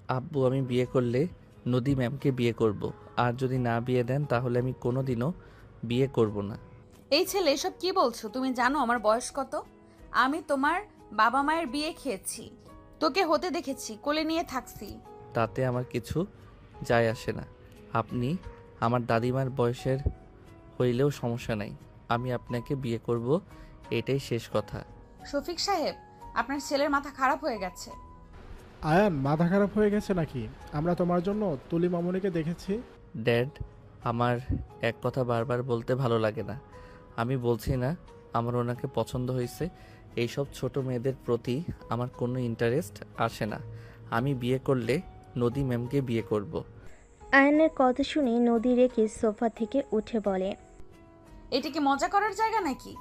আব্বু, আমি বিয়ে করলে নদী ম্যামকে বিয়ে করব। আর যদি না বিয়ে দেন তাহলে আমি কোনোদিনও বিয়ে করব না। এই ছেলে এসব কি বলছো? তুমি জানো আমার বয়স কত? আমি তোমার বাবা মায়ের বিয়ে খেয়েছি, তোকে হতে দেখেছি, কোলে নিয়ে থাকছি। তাতে আমার কিছু যায় আসে না। আপনি আমার দাদিমার বয়সের হইলেও সমস্যা নাই। আমি আপনাকে বিয়ে করব, এটাই শেষ কথা। শফিক সাহেব, আপনার ছেলের মাথা খারাপ হয়ে গেছে। আয়ান, মাথা খারাপ হয়ে গেছে নাকি? আমরা তোমার জন্য তুলি মামুনিকে দেখেছি। ড্যাড, আমার এক কথা বারবার বলতে ভালো লাগে না। আমি বলছি না আমার ওনাকে পছন্দ হয়েছে। এইসব ছোট মেয়েদের প্রতি আমার কোনো ইন্টারেস্ট আসে না। আমি বিয়ে করলে নদী ম্যামকে বিয়ে করব। আয়নের কথা শুনে নদী রেখে সোফা থেকে উঠে বলে, এটা কি মজা করার জায়গা নাকি?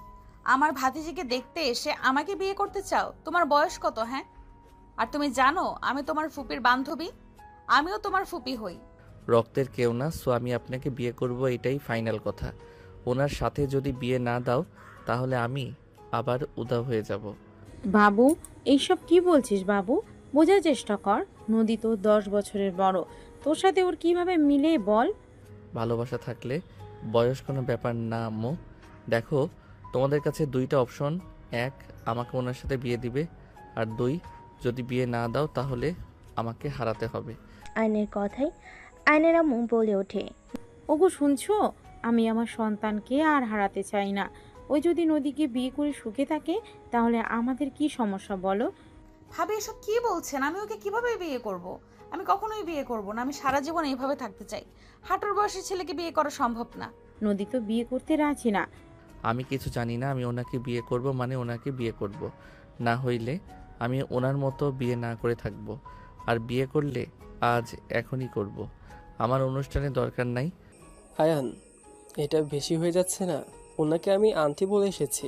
আমার ভাতিজিকে দেখতে এসে আমাকে বিয়ে করতে চাও? তোমার বয়স কত, হ্যাঁ? আর তুমি জানো আমি তোমার ফুপির বান্ধবী, আমিও তোমার ফুপি হই। রক্তের কেউ না, সো আমি আপনাকে বিয়ে করব, এটাই ফাইনাল কথা। ওনার সাথে যদি বিয়ে না দাও তাহলে আমি আবার উধাও হয়ে যাব। বাবু, এইসব কি বলছিস বাবু? বোঝার চেষ্টা কর। নদী তো 10 বছরের বড়, তোর সাথে ওর কিভাবে মিলে বল? ভালোবাসা থাকলে বয়স কোনো ব্যাপার না আম্মু। দেখো, তোমাদের কাছে দুইটা অপশন। এক, আমাকে ওনার সাথে বিয়ে দিবে, আর দুই, যদি বিয়ে না দাও তাহলে আমাকে হারাতে হবে। আয়নের কথাই আয়নের আম্মু বলে ওঠে, ওগো শুনছো? আমি আমার সন্তানকে আর হারাতে চাই না। ওই যদি নদীকে বিয়ে করে সুখে থাকে তাহলে আমাদের কি সমস্যা বলো? ভাবি এসব কি বলছেন? আমি ওকে কিভাবে বিয়ে করব? আমি কখনোই বিয়ে করব না। আমি সারা জীবন এইভাবে থাকতে চাই। হাঁটুর বয়সী ছেলেকে বিয়ে করা সম্ভব না। নদী তো বিয়ে করতে রাজি না। আমি কিছু জানি না। আমি ওনাকে বিয়ে করব মানে ওনাকে বিয়ে করব। না হইলে আমি ওনার মতো বিয়ে না করে থাকব। আর বিয়ে করলে আজ এখনই করব। আমার অনুষ্ঠানে দরকার নাই। আয়ান, এটা বেশি হয়ে যাচ্ছে না? ওনাকে আমি আন্টি বলে এসেছি,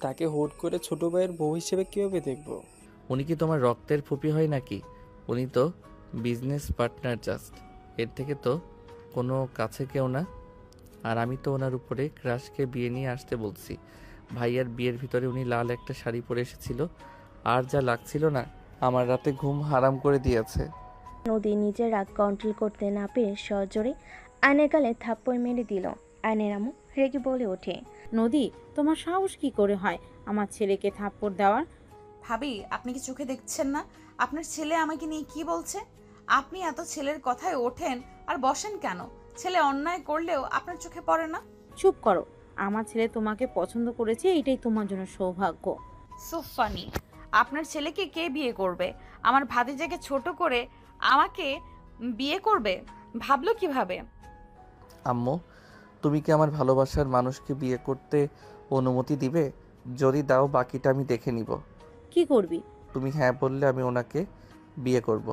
তাকে হুট করে ছোট ভাইয়ের বউ হিসেবে কীভাবে দেখব? উনি কি তোমার রক্তের ফুপি হয় নাকি? উনি তো বিজনেস পার্টনার জাস্ট। এর থেকে তো কোনো কাছে কেউ না। আর আমি তো ওনার উপরে ক্রাশকে বিয়ে নিয়ে আসতে বলছি। ভাইয়ার বিয়ের ভিতরে উনি লাল একটা শাড়ি পরে এসেছিল, আর যা লাগছিল না, আমার রাতে ঘুম হারাম করে দিয়েছে। নদী নিজের রাগ কন্ট্রোল করতে না পেরে সজোরে আয়নের গালে থাপ্পড় মেরে দিল। আয়নের আম্মু রেগে বলে ওঠে, নদী, তোমার সাহস কি করে হয় আমার ছেলেকে থাপ্পড় দেওয়ার? ভাবি, আপনি কি চোখে দেখছেন না আপনার ছেলে আমাকে নিয়ে কি বলছে? আপনি এত ছেলের কথায় ওঠেন আর বসেন কেন? ছেলে অন্যায় করলেও আপনার চোখে পড়ে না? চুপ করো। আমার ছেলে তোমাকে পছন্দ করেছে, এটাই তোমার জন্য সৌভাগ্য। So funny. আপনার ছেলেকে কে বিয়ে করবে? আমার ভাতিজাকে ছোট করে আমাকে বিয়ে করবে? ভাবলো কিভাবে? আম্মু, তুমি কি আমার ভালোবাসার মানুষকে বিয়ে করতে অনুমতি দিবে? যদি দাও বাকিটা আমি দেখে নিব। কি করবি? তুমি হ্যাঁ বললে আমি ওনাকে বিয়ে করব।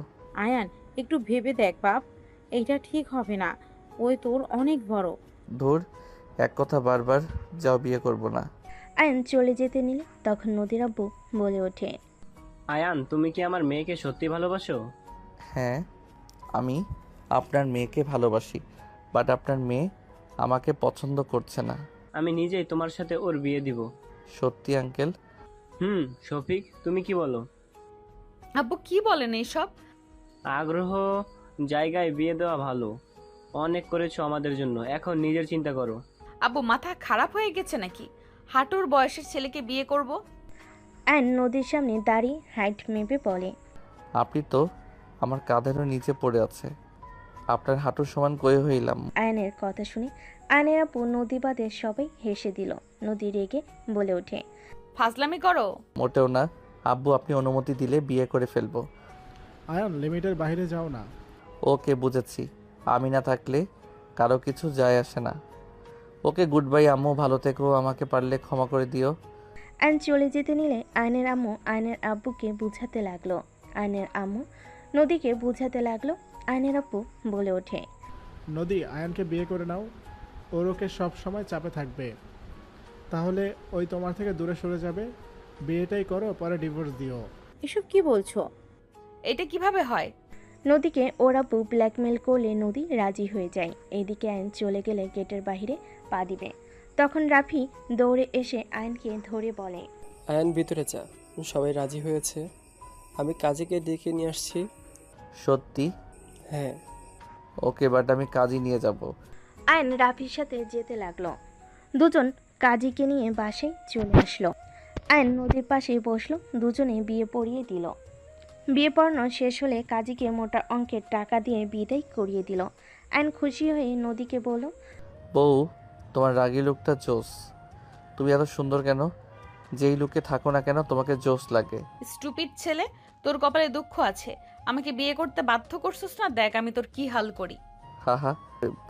আয়ান, একটু ভেবে দেখ বাপ, এইটা ঠিক হবে না। ওই তোর অনেক বড়। ধুর, এক কথা বারবার, যাও, বিয়ে করব না। আয়ন চলে যেতে নিলে তখন নদীর আব্বু বলে ওঠে, আয়ান, তুমি কি আমার মেয়েকে সত্যি ভালোবাসো? হ্যাঁ, আমি আপনার মেয়েকে ভালোবাসি, বাট আপনার মেয়ে আমাকে পছন্দ করছে না। আমি নিজেই তোমার সাথে ওর বিয়ে দিব। সত্যি আঙ্কেল? শফিক, তুমি কি বলো? আব্বু কি বলেন এইসব? আগ্রহ জায়গায় বিয়ে দেওয়া ভালো। অনেক করেছো আমাদের জন্য, এখন নিজের চিন্তা করো। আব্বু মাথা খারাপ হয়ে গেছে নাকি? হাঁটুর বয়সের ছেলেকে বিয়ে করব? আয়ন নদীর সামনে দাঁড়িয়ে হাইট মেপে বলে, আপনি তো আমার কাঁধেরও নিচে পড়ে আছে। আপনার হাঁটুর সমান কয়ে হইলাম। আয়নের কথা শুনে আয়নের আব্বু নদী বাদে সবাই হেসে দিল। নদী রেগে বলে ওঠে, ফাজলামি করো? মোটেও না আব্বু, আপনি অনুমতি দিলে বিয়ে করে ফেলবো। আয়ান, লিমিটের বাইরে যাও না। ওকে, বুঝেছি। আমি না থাকলে কারো কিছু যায় আসে না। ওকে, গুড বাই আম্মু, ভালো থেকো, আমাকে পারলে ক্ষমা করে দিও। আয়ন চলে যেতে নিলে আয়নের আম্মু আয়নের আব্বুকে বুঝাতে লাগলো। আয়নের আম্মু নদীকে বুঝাতে লাগলো। আয়নের আব্বু বলে ওঠে, নদী, আয়ানকে বিয়ে করে নাও। ওর ওকে সব সময় চাপে থাকবে, তাহলে ওই তোমার থেকে দূরে সরে যাবে। বিয়েটাই করো, পরে ডিভোর্স দিও। এসব কি বলছো? এটা কিভাবে হয়? নদীকে ওর আব্বু ব্ল্যাকমেল করলে নদী রাজি হয়ে যায়। এইদিকে আয়ন চলে গেলে গেটের বাইরে পা দিবে, তখন রাফি দৌড়ে এসে আয়নকে ধরে বলে, আয়ান, ভিতরে যা, সবাই রাজি হয়েছে। আমি কাজীকে ডেকে নিয়ে আসছি। সত্যি? হ্যাঁ। ওকে, বাট আমি কাজই নিয়ে যাব। আয়ন রাফির সাথে যেতে লাগলো। দুজন কাজীকে নিয়ে বাসায় চলে আসলো। আয়ন নদীর পাশে বসলো। দুজনে বিয়ে পড়িয়ে দিল। বিয়ে পড়ানো শেষ হলে কাজীকে মোটা অঙ্কের টাকা দিয়ে বিদায় করিয়ে দিল। আয়ন খুশি হয়ে নদীকে বলল, বউ, তোমার রাগী লুকটা জোস। তুমি এত সুন্দর কেন? যেই লুকে থাকো না কেন তোমাকে জোস লাগে। স্টুপিড ছেলে, তোর কপালে দুঃখ আছে। আমাকে বিয়ে করতে বাধ্য করছিস না, দেখ আমি তোর কি হাল করি। হাহা,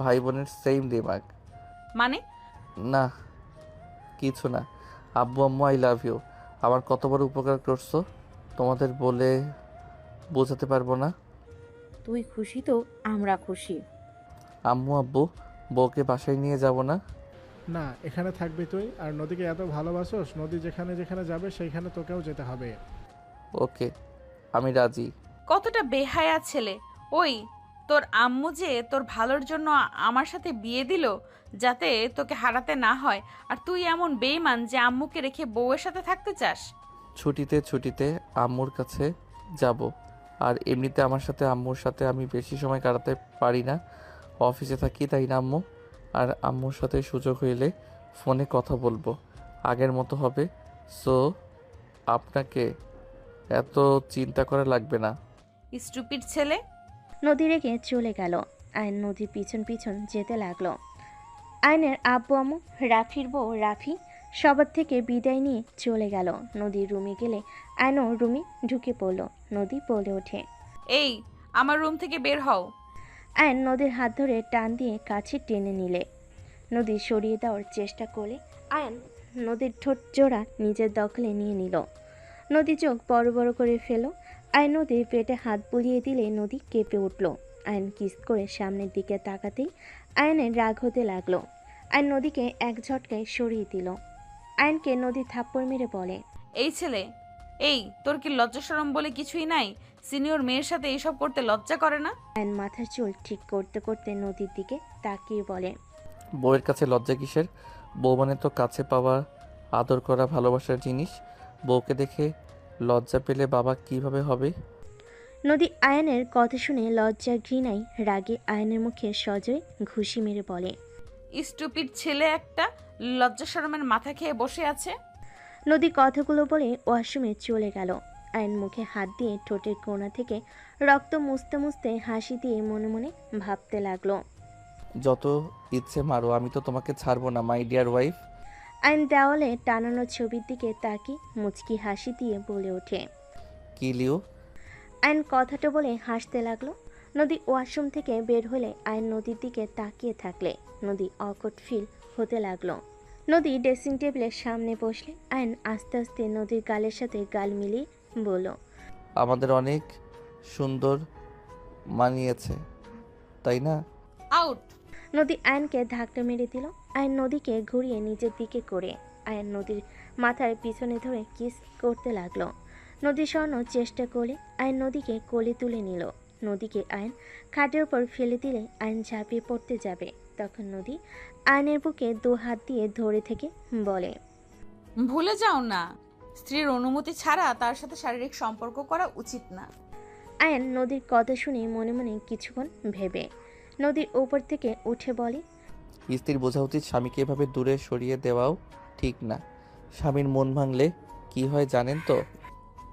ভাই বোনের সেম দিমাগ। মানে? না কিছু না। আব্বু আম্মু, আই লাভ ইউ। আমার কত বড় উপকার করছো, তোমাদের বলে বোঝাতে পারবো না। তুই খুশি তো আমরা খুশি। আম্মু আব্বু, বউকে বাসায় নিয়ে যাব না? না, এখানে থাকবি তুই। আর নদীকে এত ভালোবাসোস, নদী যেখানে যেখানে যাবে সেইখানে তোকেও যেতে হবে। ওকে, আমি রাজি। কতটা বেহায়া ছেলে। ওই, তোর আম্মু যে তোর ভালোর জন্য আমার সাথে বিয়ে দিল, যাতে তোকে হারাতে না হয়, আর তুই এমন বেইমান যে আম্মুকে রেখে বউয়ের সাথে থাকতে চাস। ছুটিতে আম্মুর কাছে যাব। আর এমনিতে আমার সাথে আম্মুর সাথে আমি বেশি সময় কাটাতে পারি না, অফিসে থাকি, তাই না আম্মু? আর আম্মুর সাথে সুযোগ হইলে ফোনে কথা বলবো, আগের মতো হবে। সো আপনাকে এত চিন্তা করা লাগবে না। স্টুপিড ছেলে। নদী রেখে চলে গেল। আয়ন নদীর পিছন পিছন যেতে লাগলো। আয়নের আব্বু আম্মু, রাফির বউ রাফি সবার থেকে বিদায় নিয়ে চলে গেল। নদীর রুমে গেলে আয়নও রুমে ঢুকে পড়ল। নদী বলে ওঠে, এই, আমার রুম থেকে বের হও। আয়ন নদীর হাত ধরে টান দিয়ে কাছে টেনে নিলে। নদী সরিয়ে দেওয়ার চেষ্টা করলে আয়ন নদীর ঠোঁট জোড়া নিজের দখলে নিয়ে নিল। নদী চোখ বড় বড় করে ফেল। আয়ন নদীর পেটে হাত বুলিয়ে দিলে নদী কেঁপে উঠল। আয়ন কিস করে সামনের দিকে তাকাতেই আয়নের রাগ হতে লাগলো। আয়ন নদীকে এক ঝটকায় সরিয়ে দিল। আয়নকে নদী থাপ্পড় মেরে বলে, এই ছেলে, এই, তোর কি লজ্জা শরম বলে কিছুই নাই? সিনিয়র মেয়ের সাথে এইসব করতে লজ্জা করে না? আয়ন মাথার চুল ঠিক করতে করতে নদীর দিকে তাকিয়ে বলে, বউয়ের কাছে লজ্জা কিসের? বউ মানে তো কাছে পাওয়া, আদর করা, ভালোবাসার জিনিস। বউকে দেখে লজ্জা পেলে বাবা কিভাবে হবে? নদী আয়নের কথা শুনে লজ্জা ঘৃণায় রাগে আয়নের মুখে সজয় ঘুষি মেরে বলে, স্টুপিড ছেলে একটা, লজ্জা শরমের মাথা খেয়ে বসে আছে। নদী কথাগুলো বলে ওয়াশরুমে চলে গেল। আয়ন মুখে হাত দিয়ে ঠোঁটের কোণা থেকে রক্ত মুছতে মুছতে হাসি দিয়ে মনে মনে ভাবতে লাগলো। যত ইচ্ছে মারো, আমি তো তোমাকে ছাড়বো না, মাই ডিয়ার ওয়াইফ। আয়ন দেওয়ালে টানানো ছবির দিকে তাকিয়ে মুচকি হাসি দিয়ে বলে ওঠে, কি লিও? আয়ন কথাটা বলে হাসতে লাগলো। নদী ওয়াশরুম থেকে বের হলে আয়ন নদীর দিকে তাকিয়ে থাকলে নদী অকট ফিল হতে লাগলো। নদী ড্রেসিং টেবিলের সামনে বসলে আয়ন আস্তে আস্তে নদীর গালের সাথে গাল মিলিয়ে বলল, আমাদের অনেক সুন্দর মানিয়েছে, তাই না? আউট। নদী আয়নকে ধাক্কা মেরে দিল। আয়ন নদীকে ঘুরিয়ে নিজের দিকে করে আয়ন নদীর মাথার পিছনে ধরে কিস করতে লাগলো। নদী সরানোর চেষ্টা করলে আয়ন নদীকে কোলে তুলে নিল। নদীকে আয়ন খাটের উপর ফেলে দিলে আয়ন ঝাঁপিয়ে পড়তে যাবে, তখন নদী আয়নের বুকে দু হাত দিয়ে ধরে থেকে বলে, ভুলে যাও না, স্ত্রীর অনুমতি ছাড়া তার সাথে শারীরিক সম্পর্ক করা উচিত না। আয়ন নদীর কথা শুনে মনে মনে কিছুক্ষণ ভেবে নদীর উপর থেকে উঠে বলে, স্ত্রীর বোঝা উচিত স্বামীকে এভাবে দূরে সরিয়ে দেওয়াও ঠিক না। স্বামীর মন ভাঙলে কি হয় জানেন তো?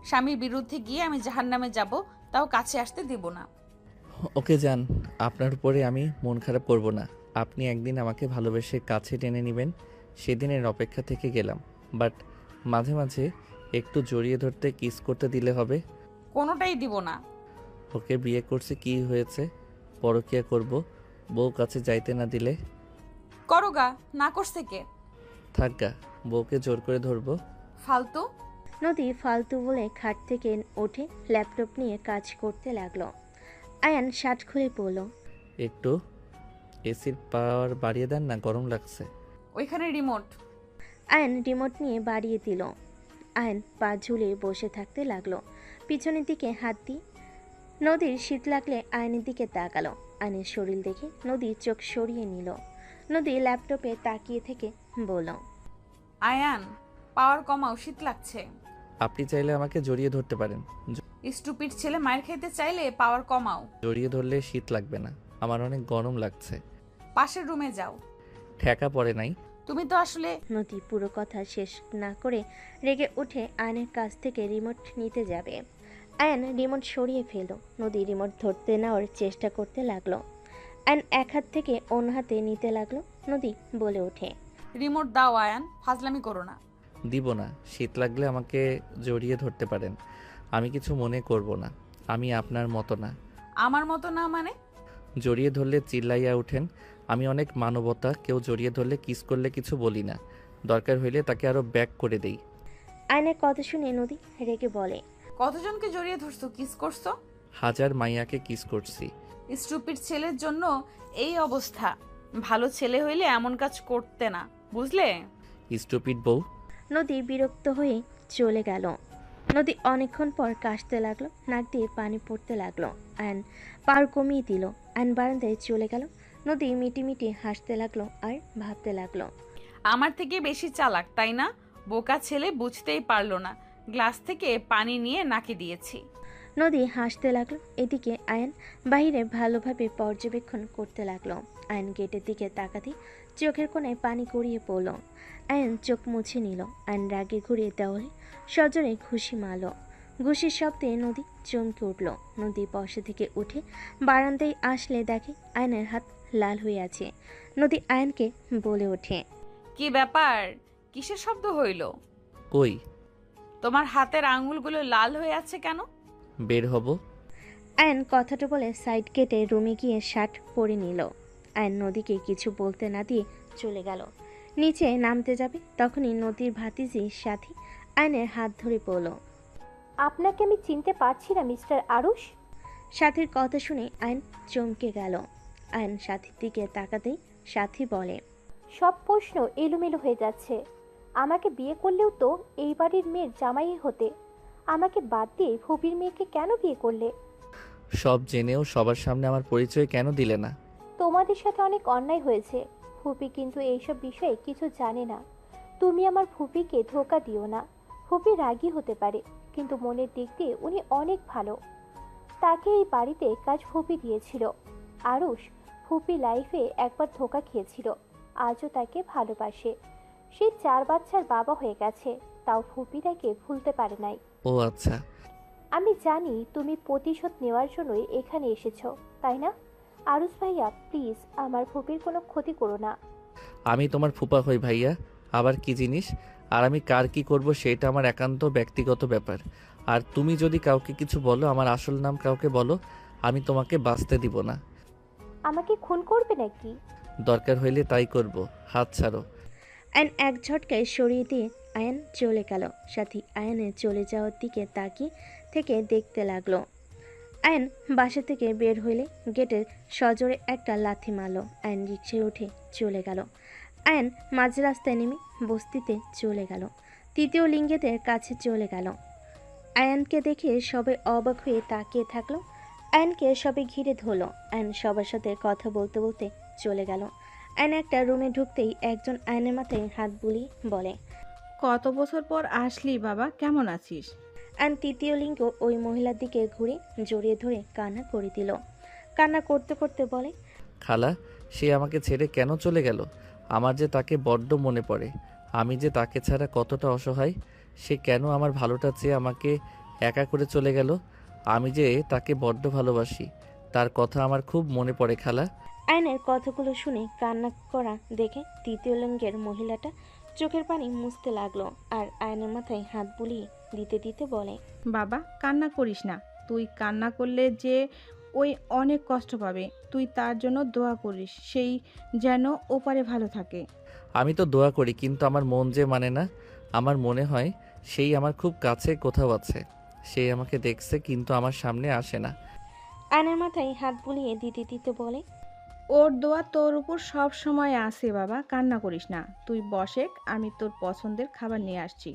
স্বামীর বিরুদ্ধে গিয়ে আমি জাহান্নামে যাব, তাও কাছে আসতে দিব না। ওকে যান, আপনার উপরে আমি মন খারাপ করব না। আপনি একদিন আমাকে ভালোবেসে কাছে টেনে নেবেন, সেদিনের অপেক্ষা থেকে গেলাম। বাট মাঝে মাঝে একটু জড়িয়ে ধরতে, কিস করতে দিলে হবে। কোনোটাই দিব না। ওকে বিয়ে করছে, কি হয়েছে? পরকিয়া করব, বউ কাছে যাইতে না দিলে? করো গা, না করছে কে? থাক গা, বউকে জোর করে ধরবো। ফালতু। নদী ফালতু বলে খাট থেকে উঠে ল্যাপটপ নিয়ে কাজ করতে লাগলো। আয়ান শার্ট খুলে পড়ল। একটু এসির পাওয়ার বাড়িয়ে দেন না, গরম লাগছে। ওইখানে রিমোট। আয়ন রিমোট নিয়ে বাড়িয়ে দিল। আয়ন পা ঝুলে বসে থাকতে লাগলো, পিছনের দিকে হাত দিয়ে। নদীর শীত লাগলে আয়নের দিকে তাকালো। আয়নের শরীর দেখে নদী চোখ সরিয়ে নিল। নদী ল্যাপটপে তাকিয়ে থেকে বলল, আয়ান, পাওয়ার কমাও, শীত লাগছে। আপনি চাইলে আমাকে জড়িয়ে ধরতে পারেন। স্টুপিড ছেলে মায়ের খেতে চাইলে পাওয়ার কমাও। জড়িয়ে ধরলে শীত লাগবে না, আমার অনেক গরম লাগছে। পাশের রুমে যাও। ঠেকা পড়ে নাই। তুমি তো আসলে। নদী পুরো কথা শেষ না করে রেগে উঠে আয়নের কাছ থেকে রিমোট নিতে যাবে। আয়ন রিমোট সরিয়ে ফেলল। নদী রিমোট ধরতে নেওয়ার চেষ্টা করতে লাগলো। আয়ন এক হাত থেকে অন্য হাতে নিতে লাগলো। নদী বলে ওঠে, রিমোট দাও আয়ান, ফাজলামি করো না। দিব না। শীত লাগলে আমাকে জড়িয়ে ধরতে পারেন, আমি কিছু মনে করব না। আমি আপনার মতো না। আমার মতো না মানে? জড়িয়ে ধরলে চিল্লাইয়া উঠেন। আমি অনেক মানবতা, কেউ জড়িয়ে ধরলে কিস করলে কিছু বলি না, দরকার হইলে তাকে আরো ব্যাক করে দেই। আয়নের কথা শুনে নদী রেগে বলে, কতজনকে জড়িয়ে ধরছো, কিস করছো? হাজার মাইয়াকে কিস করছি। স্টুপিড ছেলের জন্য এই অবস্থা। ভালো ছেলে হইলে এমন কাজ করতে না, বুঝলে? স্টুপিড বউ। নদী বিরক্ত হয়ে চলে গেল। নদী অনেকক্ষণ পর কাশতে লাগলো, নাক দিয়ে পানি পড়তে লাগলো। আয়ন পার কমিয়ে দিল। আয়ন বারান্দায় চলে গেল। নদী মিটিমিটি হাসতে লাগলো আর ভাবতে লাগলো, আমার থেকে বেশি চালাক তাই না? বোকা ছেলে বুঝতেই পারলো না, গ্লাস থেকে পানি নিয়ে নাকে দিয়েছি। নদী হাসতে লাগলো। এদিকে আয়ন বাইরে ভালোভাবে পর্যবেক্ষণ করতে লাগলো। আয়ন গেটের দিকে তাকাতেই চোখের কোণায় পানি গড়িয়ে পড়ল। আয়ন চোখ মুছে নিল। আয়ন রাগে ঘুরিয়ে দেওয়ালে সজোরে ঘুষি মারল। ঘুষির শব্দে নদী চমকে উঠল। নদী বসা থেকে উঠে বারান্দায় আসলে দেখে আয়নের হাত লাল হয়ে আছে। নদী আয়নকে বলে ওঠে, কি ব্যাপার, কিসের শব্দ হইল? কই? তোমার হাতের আঙ্গুলগুলো লাল হয়ে আছে কেন? বের হব। আয়ন কথাটা বলে সাইড কেটে রুমে গিয়ে শার্ট পরে নিল। আয়ন নদীকে কিছু বলতে না দিয়ে চলে গেল। নিচে নামতে যাবে তখনই নদীর ভাতিজির সাথী আয়নের হাত ধরে পড়ল। আপনাকে আমি চিনতে পারছি না মিস্টার আরুষ। সাথীর কথা শুনে আয়ন চমকে গেল। আয়ন সাথীর দিকে তাকাতেই সাথী বলে, সব প্রশ্ন এলোমেলো হয়ে যাচ্ছে। আমাকে বিয়ে করলেও তো এই বাড়ির মেয়ের জামাই হতে, আমাকে বাদ দিয়ে ফুপির মেয়েকে কেন বিয়ে করলে? সব জেনেও সবার সামনে আমার পরিচয় কেন দিলে না? তোমাদের সাথে অনেক অন্যায় হয়েছে। ফুপি কিন্তু এইসব বিষয়ে কিছু জানে না। তুমি আমার ফুপিকে ধোকা দিও না। ফুপি রাগী হতে পারে, কিন্তু মনের দিক দিয়ে উনি অনেক ভালো। তাকে এই বাড়িতে কাজ ফুপি দিয়েছিল। আরুষ, ফুপি লাইফে একবার ধোকা খেয়েছিল, আজও তাকে ভালোবাসে। সে 4 বাচ্চার বাবা হয়ে গেছে, তাও ফুপি তাকে ভুলতে পারে নাই। ও আচ্ছা। আমি জানি তুমি প্রতিশোধ নেওয়ার জন্যই এখানে এসেছো, তাই না? আরুষ ভাইয়া, প্লিজ আমার ফুপির কোনো ক্ষতি করো না। আমি তোমার ফুপা হই ভাইয়া, আবার কি জিনিস? আর আমি কার কি করব সেটা আমার একান্ত ব্যক্তিগত ব্যাপার। আর তুমি যদি কাউকে কিছু বলো, আমার আসল নাম কাউকে বলো, আমি তোমাকে বাঁচতে দিব না। আমাকে খুন করবে নাকি? দরকার হইলে তাই করব, হাত ছাড়ো। আয়ন এক ঝটকায় সরিয়ে দিয়ে আয়ন চলে গেল। সাথী আয়নের চলে যাওয়ার দিকে তাকিয়ে থেকে দেখতে লাগলো। আয়ন বাসা থেকে বের হইলে গেটের সজোরে একটা লাথি মারল। আয়ন রিকশায় উঠে চলে গেল। আয়ন মাঝ রাস্তায় নেমে বস্তিতে চলে গেল। তৃতীয় লিঙ্গেদের কাছে চলে গেল। আয়নকে দেখে সবাই অবাক হয়ে তাকিয়ে থাকলো। আয়নকে সবাই ঘিরে ধরলো। আয়ন সবার সাথে কথা বলতে বলতে চলে গেল। আয়ন একটা রুমে ঢুকতেই একজন আয়নের মাথায় হাত বুলিয়ে বলে, কত বছর পর আসলি বাবা, কেমন আছিস? আয়ন তৃতীয় লিঙ্গ ওই মহিলার দিকে ঘুরে জড়িয়ে ধরে কান্না করে দিল। কান্না করতে করতে বলে, খালা, সে আমাকে ছেড়ে কেন চলে গেল? আমার যে তাকে বড্ড মনে পড়ে। আমি যে তাকে ছাড়া কতটা অসহায়। সে কেন আমার ভালোটা চেয়ে আমাকে একা করে চলে গেল? আমি যে তাকে বড্ড ভালোবাসি, তার কথা আমার খুব মনে পড়ে খালা। আয়নের কথাগুলো শুনে কান্না করা দেখে তৃতীয় লিঙ্গের মহিলাটা চোখের পানি মুছতে লাগলো আর আয়নের মাথায় হাত বুলিয়ে দিতে দিতে বলে, বাবা কান্না করিস না, তুই কান্না করলে যে ওই অনেক কষ্ট পাবে। তুই তার জন্য দোয়া করিস, সেই যেন ওপারে ভালো থাকে। আমি তো দোয়া করি, কিন্তু আমার মন যে মানে না। আমার মনে হয় সেই আমার খুব কাছে কোথাও আছে। সেই আমাকে দেখছে কিন্তু আমার সামনে আসে না। আয়নের মাথায় হাত বুলিয়ে দিতে দিতে বলে, ওর দোয়া তোর উপর সব সময় আসে বাবা, কান্না করিস না। তুই বসেক, আমি তোর পছন্দের খাবার নিয়ে আসছি।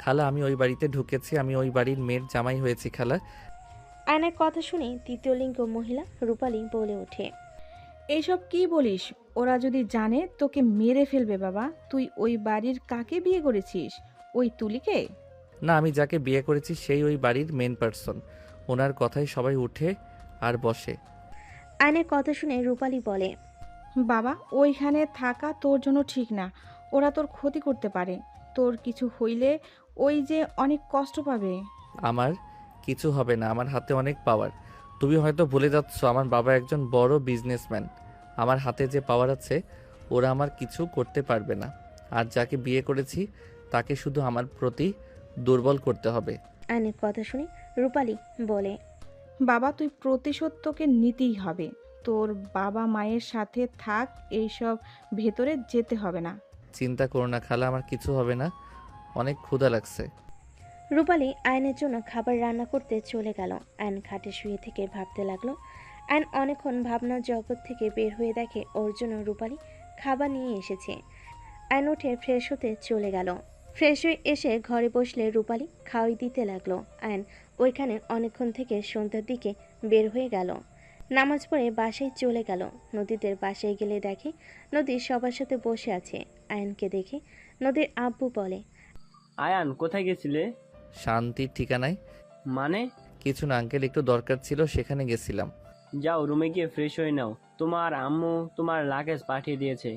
খালা, আমি ওই বাড়িতে ঢুকেছি, আমি ওই বাড়ির মেয়ের জামাই হয়েছি খালা। আয়নের কথা শুনে তৃতীয় লিঙ্গ মহিলা রূপালী বলে ওঠে, এইসব কি বলিস? ওরা যদি জানে তোকে মেরে ফেলবে বাবা। তুই ওই বাড়ির কাকে বিয়ে করেছিস? ওই তুলিকে? না, আমি যাকে বিয়ে করেছি সেই ওই বাড়ির মেন পার্সন। ওনার কথাই সবাই উঠে আর বসে। আয়নের কথা শুনে রূপালী বলে, বাবা ওইখানে থাকা তোর জন্য ঠিক না। ওরা তোর ক্ষতি করতে পারে। তোর কিছু হইলে ওই যে অনেক কষ্ট পাবে। আমার কিছু হবে না, আমার হাতে অনেক পাওয়ার। তুমি হয়তো ভুলে যাচ্ছ আমার বাবা একজন বড় বিজনেসম্যান। আমার হাতে যে পাওয়ার আছে ওরা আমার কিছু করতে পারবে না। আর যাকে বিয়ে করেছি তাকে শুধু আমার প্রতি দুর্বল করতে হবে। আয়নের কথা শুনে রূপালী বলে, বাবা তুই প্রতিশোধ তোকে নিতেই হবে। তোর বাবা মায়ের সাথে থাক, এইসব ভেতরে যেতে হবে না। চিন্তা করো না খালা, আমার কিছু হবে না। অনেক ক্ষুধা লাগছে। রূপালী আয়নের জন্য খাবার রান্না করতে চলে গেল। আয়ন খাটে শুয়ে থেকে ভাবতে লাগলো। আয়ন অনেকক্ষণ ভাবনার জগৎ থেকে বের হয়ে দেখে ওর জন্য রূপালী খাবার নিয়ে এসেছে। আয়ন উঠে ফ্রেশ হতে চলে গেল। ফ্রেশ হয়ে এসে ঘরে বসলে রূপালী খাওয়াই দিতে লাগলো। আয়ন ওইখানে অনেকক্ষণ থেকে সন্ধ্যার দিকে বের হয়ে গেল। নামাজ পড়ে বাসায় চলে গেল। নদীদের বাসায় গেলে দেখে নদী সবার সাথে বসে আছে। আয়নকে দেখে নদীর আব্বু বলে, আয়ান কোথায় গেছিলে? শান্তির ঠিকানায়। মানে? কিছু না আঙ্কেল, একটু দরকার ছিল, সেখানে গেছিলাম। যাও রুমে গিয়ে ফ্রেশ হয়ে নাও, তোমার আম্মু তোমার লাগেজ পাঠিয়ে দিয়েছে।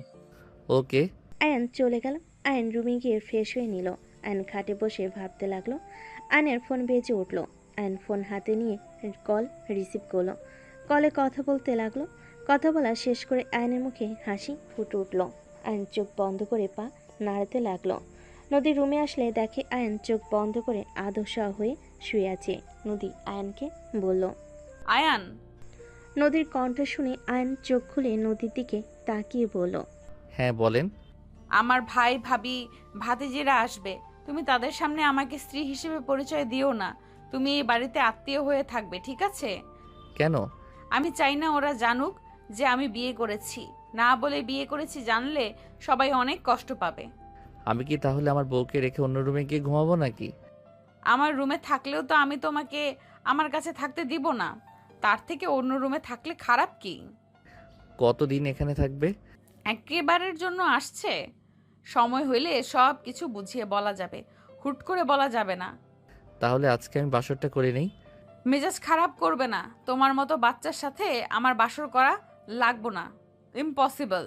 ওকে। আয়ন চলে গেল। আয়ন রুমে গিয়ে ফ্রেশ হয়ে নিল। আয়ন খাটে বসে ভাবতে লাগলো। আয়নের ফোন বেজে উঠলো। আয়ন ফোন হাতে নিয়ে কল রিসিভ করলো। কলে কথা বলতে লাগলো। কথা বলা শেষ করে আয়নের মুখে হাসি ফুটে উঠলো। আয়ন চোখ বন্ধ করে পা নাড়াতে লাগলো। নদী রুমে আসলে দেখে আয়ন চোখ বন্ধ করে আদশা হয়ে শুয়ে আছে। নদী আয়নকে বলল, আয়ান। নদীর কণ্ঠ শুনে আয়ন চোখ খুলে নদীর দিকে তাকিয়ে বলল, হ্যাঁ বলেন। আমার ভাই ভাবি ভাতিজিরা আসবে, তুমি তাদের সামনে আমাকে স্ত্রী হিসেবে পরিচয় দিও না। তুমি এই বাড়িতে আত্মীয় হয়ে থাকবে, ঠিক আছে? কেন? আমি চাই না ওরা জানুক যে আমি বিয়ে করেছি। না বলে বিয়ে করেছি জানলে সবাই অনেক কষ্ট পাবে। আমি কি তাহলে আমার বউকে রেখে অন্য রুমে গিয়ে ঘুমাবো নাকি? আমার রুমে থাকলেও তো আমি তোমাকে আমার কাছে থাকতে দিব না। তার থেকে অন্য রুমে থাকলে খারাপ কি? কতদিন এখানে থাকবে? একেবারের জন্য আসছে, সময় হইলে সব কিছু বুঝিয়ে বলা যাবে, হুট করে বলা যাবে না। তাহলে আজকে আমি বাসরটা করে নেই। মেজাজ খারাপ করবে না। তোমার মতো বাচ্চার সাথে আমার বাসর করা লাগবো না, ইম্পসিবল।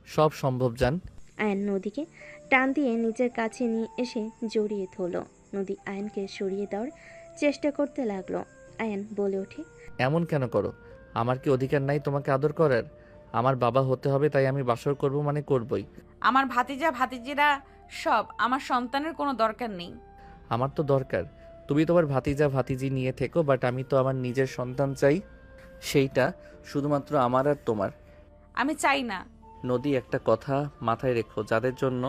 সব সম্ভব জান। আয়ন নদীকে টান দিয়ে নিজের কাছে নিয়ে এসে জড়িয়ে ধরল। নদী আয়নকে সরিয়ে দেওয়ার চেষ্টা করতে লাগলো। আয়ন বলে ওঠে, এমন কেন করো? আমার কি অধিকার নাই তোমাকে আদর করার? আমার বাবা হতে হবে তাই আমি বাসর করব মানে করবই। আমার ভাতিজা ভাতিজিরা সব আমার সন্তানের কোনো দরকার নেই। আমার তো দরকার। তুমি তোমার ভাতিজা ভাতিজি নিয়ে থেকো, বাট আমি তো আমার নিজের সন্তান চাই, সেইটা শুধুমাত্র আমার আর তোমার। আমি চাই না। নদী, একটা কথা মাথায় রেখো, যাদের জন্য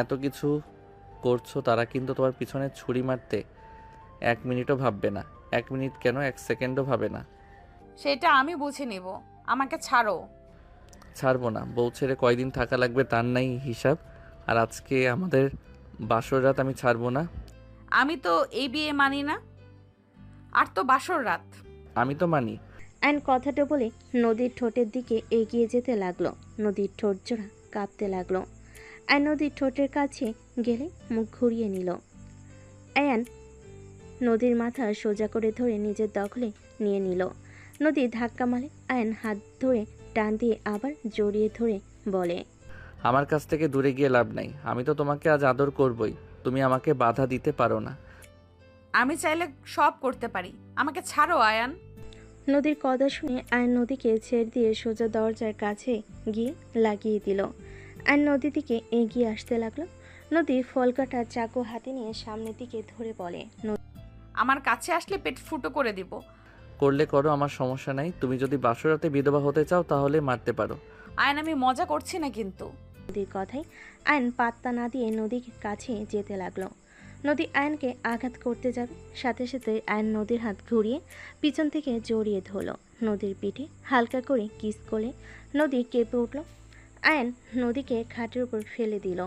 এত কিছু করছো তারা কিন্তু তোমার পিছনে ছুরি মারতে 1 মিনিটও ভাববে না। 1 মিনিট কেন, 1 সেকেন্ডও ভাবে না। সেটা আমি বুঝে নিব, আমাকে ছাড়ো। ছাড়বো না। বউ ছেড়ে কয়দিন থাকা লাগবে তার নাই হিসাব। আর আজকে আমাদের বাসর রাত, আমি ছাড়বো না। আমি তো এই বিয়ে মানি না, আর তো বাসর রাত। আমি তো মানি। আয়ন কথাটা বলে নদীর ঠোঁটের দিকে এগিয়ে যেতে লাগলো। নদীর ঠোঁট জোড়া কাঁপতে লাগলো। আয়ন নদীর ঠোঁটের কাছে গেলে মুখ ঘুরিয়ে নিল। আয়ন নদীর মাথা সোজা করে ধরে নিজের দখলে নিয়ে নিল। নদী ধাক্কা মারে। আয়ন হাত ধরে টান দিয়ে আবার জড়িয়ে ধরে বলে, আমার কাছ থেকে দূরে গিয়ে লাভ নাই। আমি তো তোমাকে আজ আদর করবই, তুমি আমাকে বাধা দিতে পারো না। আমি চাইলে সব করতে পারি, আমাকে ছাড়ো আয়ান। নদীর কথা শুনে আয়ন নদীকে ছেড়ে দিয়ে সোজা দরজার কাছে গিয়ে লাগিয়ে দিল। আয়ন নদীর দিকে এগিয়ে আসতে লাগলো। নদী ফল কাটা চাকু হাতে নিয়ে সামনের দিকে ধরে বলে, আমার কাছে আসলে পেট ফুটো করে দিব। করলে করো, আমার সমস্যা নাই। তুমি যদি বাসরাতে বিধবা হতে চাও তাহলে মারতে পারো। আয়ন আমি মজা করছি না কিন্তু। নদীর কথায় আয়ন পাত্তা না দিয়ে নদীর কাছে যেতে লাগলো। নদী আয়নকে আঘাত করতে যাবে, সাথে সাথে আয়ন নদীর হাত ঘুরিয়ে পিছন থেকে জড়িয়ে ধরলো। নদীর পিঠে হালকা করে কিস করলে নদী কেঁপে উঠল। আয়ন নদীকে খাটের উপর ফেলে দিল,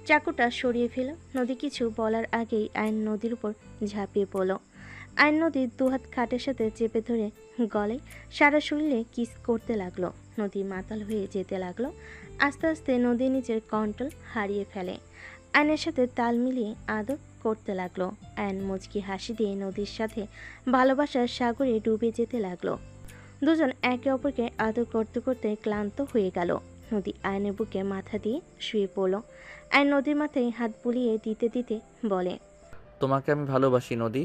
চাকুটা সরিয়ে ফেল। নদী কিছু বলার আগেই আয়ন নদীর উপর ঝাঁপিয়ে পড়ল। আয়ন নদীর দুহাত খাটের সাথে চেপে ধরে গলায় সারা শরীরে কিস করতে লাগলো। নদী মাতাল হয়ে যেতে লাগলো। আস্তে আস্তে নদী নিজের কন্ট্রোল হারিয়ে ফেলে। আয়নের সাথে তাল মিলিয়ে আদর করতে লাগলো। আয়ন মুচকি হাসি দিয়ে নদীর সাথে ভালোবাসার সাগরে ডুবে যেতে লাগলো। দুজন একে অপরকে আদর করতে করতে ক্লান্ত হয়ে গেল। নদী আয়নের বুকে মাথা দিয়ে শুয়ে পড়ল। আয়ন নদীর মাথায় হাত বুলিয়ে দিতে দিতে বলে, তোমাকে আমি ভালোবাসি নদী।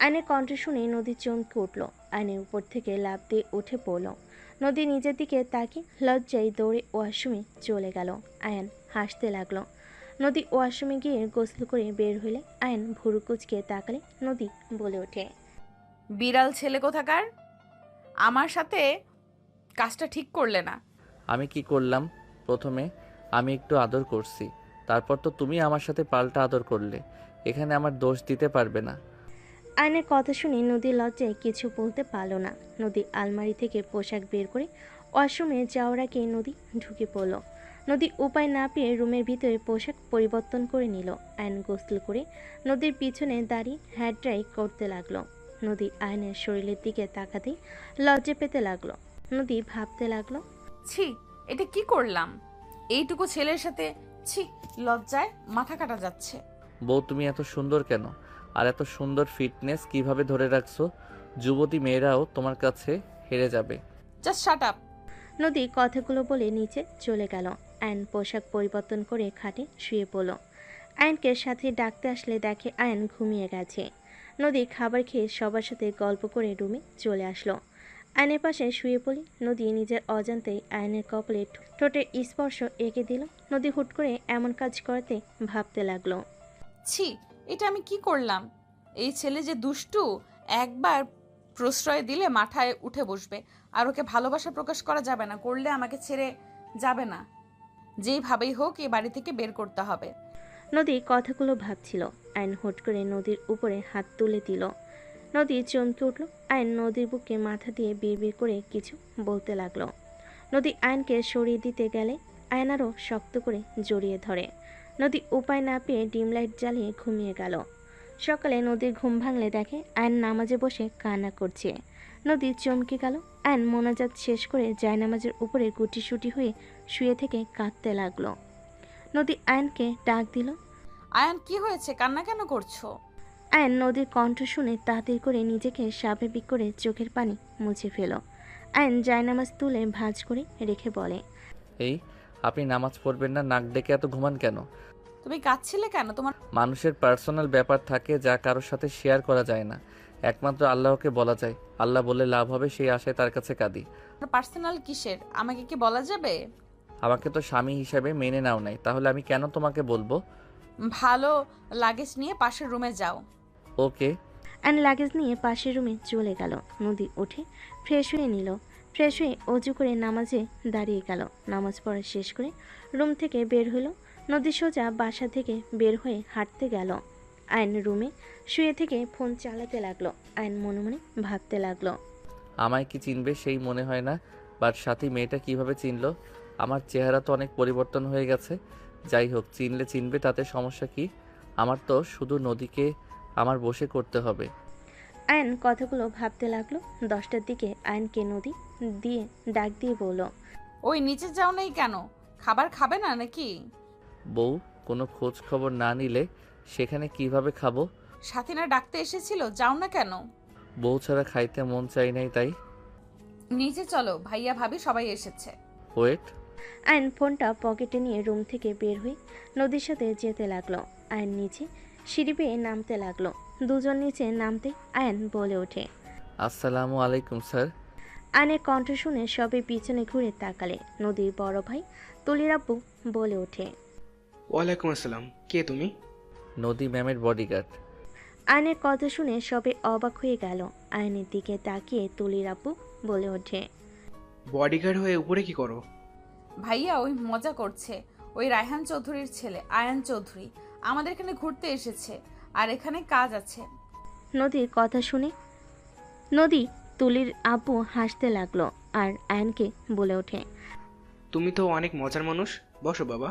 আয়নের কণ্ঠ শুনে নদী চমকে উঠল। আয়নের উপর থেকে লাফ দিয়ে উঠে পড়ল। নদী নিজের দিকে তাকিয়ে লজ্জায় দৌড়ে ওয়াশরুমে চলে গেল। আয়ন হাসতে লাগলো। নদী ওয়াশরুমে গিয়ে গোসল করে বের হইলে আয়ন ভুরু কুচকে তাকালে নদী বলে ওঠে, বিড়াল ছেলে কোথাকার, আমার সাথে কাজটা ঠিক করলে না। আমি কি করলাম? প্রথমে আমি একটু আদর করছি, তারপর তো তুমি আমার সাথে পাল্টা আদর করলে। এখানে আমার দোষ দিতে পারবে না। আয়নের কথা শুনে নদীর লজ্জায় কিছু বলতে পারল না। নদী আলমারি থেকে পোশাক বের করে ওয়াশরুমে যাওয়ার আগে নদী ঢুকে পড়ল। নদী উপায় না পেয়ে রুমের ভিতরে পোশাক পরিবর্তন করে নিল। আয়ন গোসল করে নদীর পিছনে দাঁড়িয়ে হেয়ার ড্রাই করতে লাগলো। নদী আয়নের শরীরের দিকে তাকাতেই লজ্জা পেতে লাগলো। নদী ভাবতে লাগলো, ছি, এটা কি করলাম? এইটুকু ছেলের সাথে, ছি, লজ্জায় মাথা কাটা যাচ্ছে। বউ, তুমি এত সুন্দর কেন? আর এত সুন্দর ফিটনেস কিভাবে ধরে রাখছো? যুবতী মেয়েরাও তোমার কাছে হেরে যাবে। Just shut up. নদী কথাগুলো বলে নিচে চলে গেল। আয়ন পোশাক পরিবর্তন করে খাটে শুয়ে পড়ল। আয়নকে সাথে ডাকতে আসলে দেখে আয়ন ঘুমিয়ে গেছে। নদী খাবার খেয়ে সবার সাথে গল্প করে রুমে চলে আসলো। আয়নের পাশে শুয়ে পড়ি। নদী নিজের অজান্তেই আয়নের কপালে ঠোঁটের স্পর্শ এঁকে দিল। নদী হুট করে এমন কাজ করতে ভাবতে লাগলো, ছি, এটা আমি কি করলাম? এই ছেলে যে দুষ্টু, একবার প্রশ্রয় দিলে মাথায় উঠে বসবে। আর ওকে ভালোবাসা প্রকাশ করা যাবে না, করলে আমাকে ছেড়ে যাবে না। যেইভাবেই হোক এই বাড়ি থেকে বের করতে হবে। নদী কথাগুলো ভাবছিল। আয়ন হুট করে নদীর উপরে হাত তুলে দিল। নদী চমকে উঠল। আয়ন নদীর বুকে মাথা দিয়ে বিড়বিড় করে কিছু বলতে লাগলো। নদী আয়নকে সরিয়ে দিতে গেলে আয়ন আরও শক্ত করে জড়িয়ে ধরে। নদী উপায় না পেয়ে ডিম লাইট জ্বালিয়ে ঘুমিয়ে গেল। সকালে নদীর ঘুম ভাঙলে দেখে আয়ন নামাজে বসে কান্না করছে। নদী চমকে গেল। আয়ন মোনাজাত শেষ করে জায়নামাজের উপরে গুটিসুটি হয়ে শুয়ে থেকে কাঁদতে লাগলো। নদী আয়নকে ডাক দিল। আয়ান, কি হয়েছে? কান্না কেন করছো? আয়ন নদীর কণ্ঠ শুনে তাড়াতাড়ি করে নিজেকে স্বাভাবিক করে চোখের পানি মুছে ফেল। আয়ন জায়নামাজ তুলে ভাঁজ করে রেখে বলে, এই, আপনি নামাজ পড়বেন না? নাক ডেকে এত ঘুমান কেন? তুমি কাঁদছিলে কেন? তোমার মানুষের পার্সোনাল ব্যাপার থাকে যা কারোর সাথে শেয়ার করা যায় না, একমাত্র আল্লাহকে বলা যায়। আল্লাহ বলে লাভ হবে সেই আশায় তার কাছে কাঁদি। পার্সোনাল কিসের? আমাকে কি বলা যাবে? আমাকে তো স্বামী হিসেবে মেনে নাও নাই, তাহলে আমি কেন তোমাকে বলবো? ভালো, লাগেজ নিয়ে পাশের রুমে যাও। ওকে। আয়ন লাগেজ নিয়ে পাশের রুমে চলে গেল। নদী উঠে ফ্রেশ হয়ে নিল। ফ্রেশ হয়ে অজু করে নামাজে দাঁড়িয়ে গেল। নামাজ পড়া শেষ করে রুম থেকে বের হলো। নদী সোজা বাসা থেকে বের হয়ে হাঁটতে গেল। আয়ন রুমে শুয়ে থেকে ফোন চালাতে লাগলো। আয়ন মনে মনে ভাবতে লাগলো, আমায় কি চিনবে সেই মনে হয় না, বাট সাথী মেয়েটা কিভাবে চিনলো? আমার চেহারা তো অনেক পরিবর্তন হয়ে গেছে। যাই হোক, চিনলে চিনবে, তাতে সমস্যা কি? আমার তো শুধু নদীকে আমার বশে করতে হবে। আয়ন কথাগুলো ভাবতে লাগলো। 10টার দিকে আয়নকে নদী দিয়ে ডাক দিয়ে বলল, ওই নিচে যাও নাই কেন? খাবার খাবে না নাকি? বউ, কোনো খোঁজ খবর না নিলে সেখানে কিভাবে খাবো? সাথীনা ডাকতে এসেছিল, যাও না কেন? বউ ছাড়া খাইতে মন চাই নাই তাই। নিচে চলো, ভাইয়া ভাবি সবাই এসেছে। ওয়েট। আয়ন ফোনটা পকেটে নিয়ে রুম থেকে বের হয়ে নদীর সাথে যেতে লাগলো। আয়ন নিচে সিঁড়ি বেয়ে নামতে লাগলো। দুজন নিচে নামতে আয়ন বলে ওঠে, আসসালামু আলাইকুম স্যার। আয়নের কণ্ঠ শুনে সবে পিছনে ঘুরে তাকালে নদীর বড় ভাই তুলির আব্বু বলে ওঠে, ওয়ালাইকুম আসসালাম, কে তুমি? নদী ম্যামের বডিগার্ড। আয়নের কথা শুনে সবে অবাক হয়ে গেল। আয়নের দিকে তাকিয়ে তুলির আব্বু বলে ওঠে, বডিগার্ড হয়ে উপরে কি করো? ভাইয়া ওই মজা করছে। ওই রায়হান চৌধুরীর ছেলে আয়ান চৌধুরী আমাদের এখানে ঘুরতে এসেছে, আর এখানে কাজ আছে। নদীর কথা শুনে নদী তুলির আব্বু হাসতে লাগলো আর আয়নকে বলে ওঠে, তুমি তো অনেক মজার মানুষ, বসো বাবা।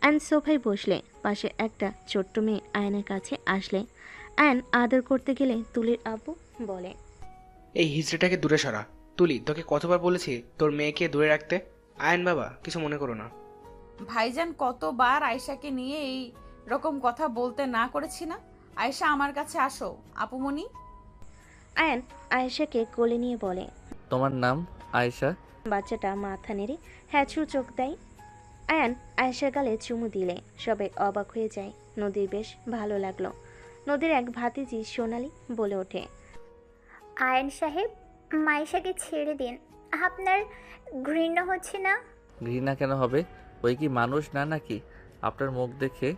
আয়ন সোফায় বসলে পাশে একটা ছোট্ট মেয়ে আয়নের কাছে আসলে আয়ন আদর করতে গেলে তুলির আব্বু বলে, এই হিজড়িটাকে দূরে সরা। তুলি, তোকে কতবার বলেছি তোর মেয়েকে দূরে রাখতে? আয়ন বাবা, কিছু মনে করো না। ভাইজান কতবার আয়শাকে নিয়ে এই রকম কথা বলতে না করেছি না? আয়েশা আমার কাছে আসো আপুমনি। আয়ান আয়েশাকে কোলে নিয়ে বলে। তোমার নাম আয়েশা? বাচ্চাটা মাথা নেড়ে হ্যাচু চোখ দেয়। আয়ান আয়েশার গালে চুমু দিলে সবাই অবাক হয়ে যায়। নদীর বেশ ভালো লাগলো। নদীর এক ভাতিজি সোনালি বলে ওঠে, আয়ন সাহেব, মাইশাকে ছেড়ে দিন। আপনার ঘৃণা হচ্ছে না? ঘৃণা কেন হবে? ওই কি মানুষ না নাকি? আপনার মুখ দেখে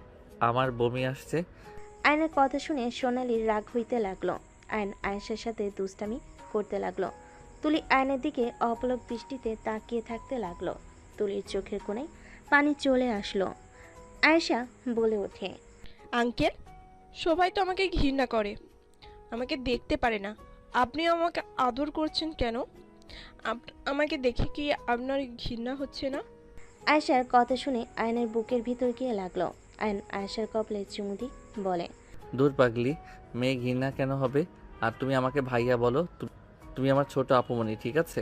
আমার বমি আসছে। আয়নের কথা শুনে সোনালির রাগ হইতে লাগলো। আয়ন আয়েশার সাথে দুষ্টামি করতে লাগলো। তুলি আয়নের দিকে অপলক দৃষ্টিতে তাকিয়ে থাকতে লাগলো। তুলির চোখের কোণায় পানি চলে আসলো। আয়েশা বলে ওঠে, আঙ্কেল, সবাই তো আমাকে ঘৃণা করে, আমাকে দেখতে পারে না। আপনি আমাকে আদর করছেন কেন? আমাকে দেখে কি আপনার ঘৃণা হচ্ছে না? আয়েশার কথা শুনে আয়নের বুকের ভিতর গিয়ে লাগলো। আয়ন আয়েশার কপালে চুমু দিয়ে বলে, দূর পাগলি, মেয়ে ঘৃণা কেন হবে? আর তুমি আমাকে ভাইয়া বলো, তুমি আমার ছোট আপুমনি, ঠিক আছে?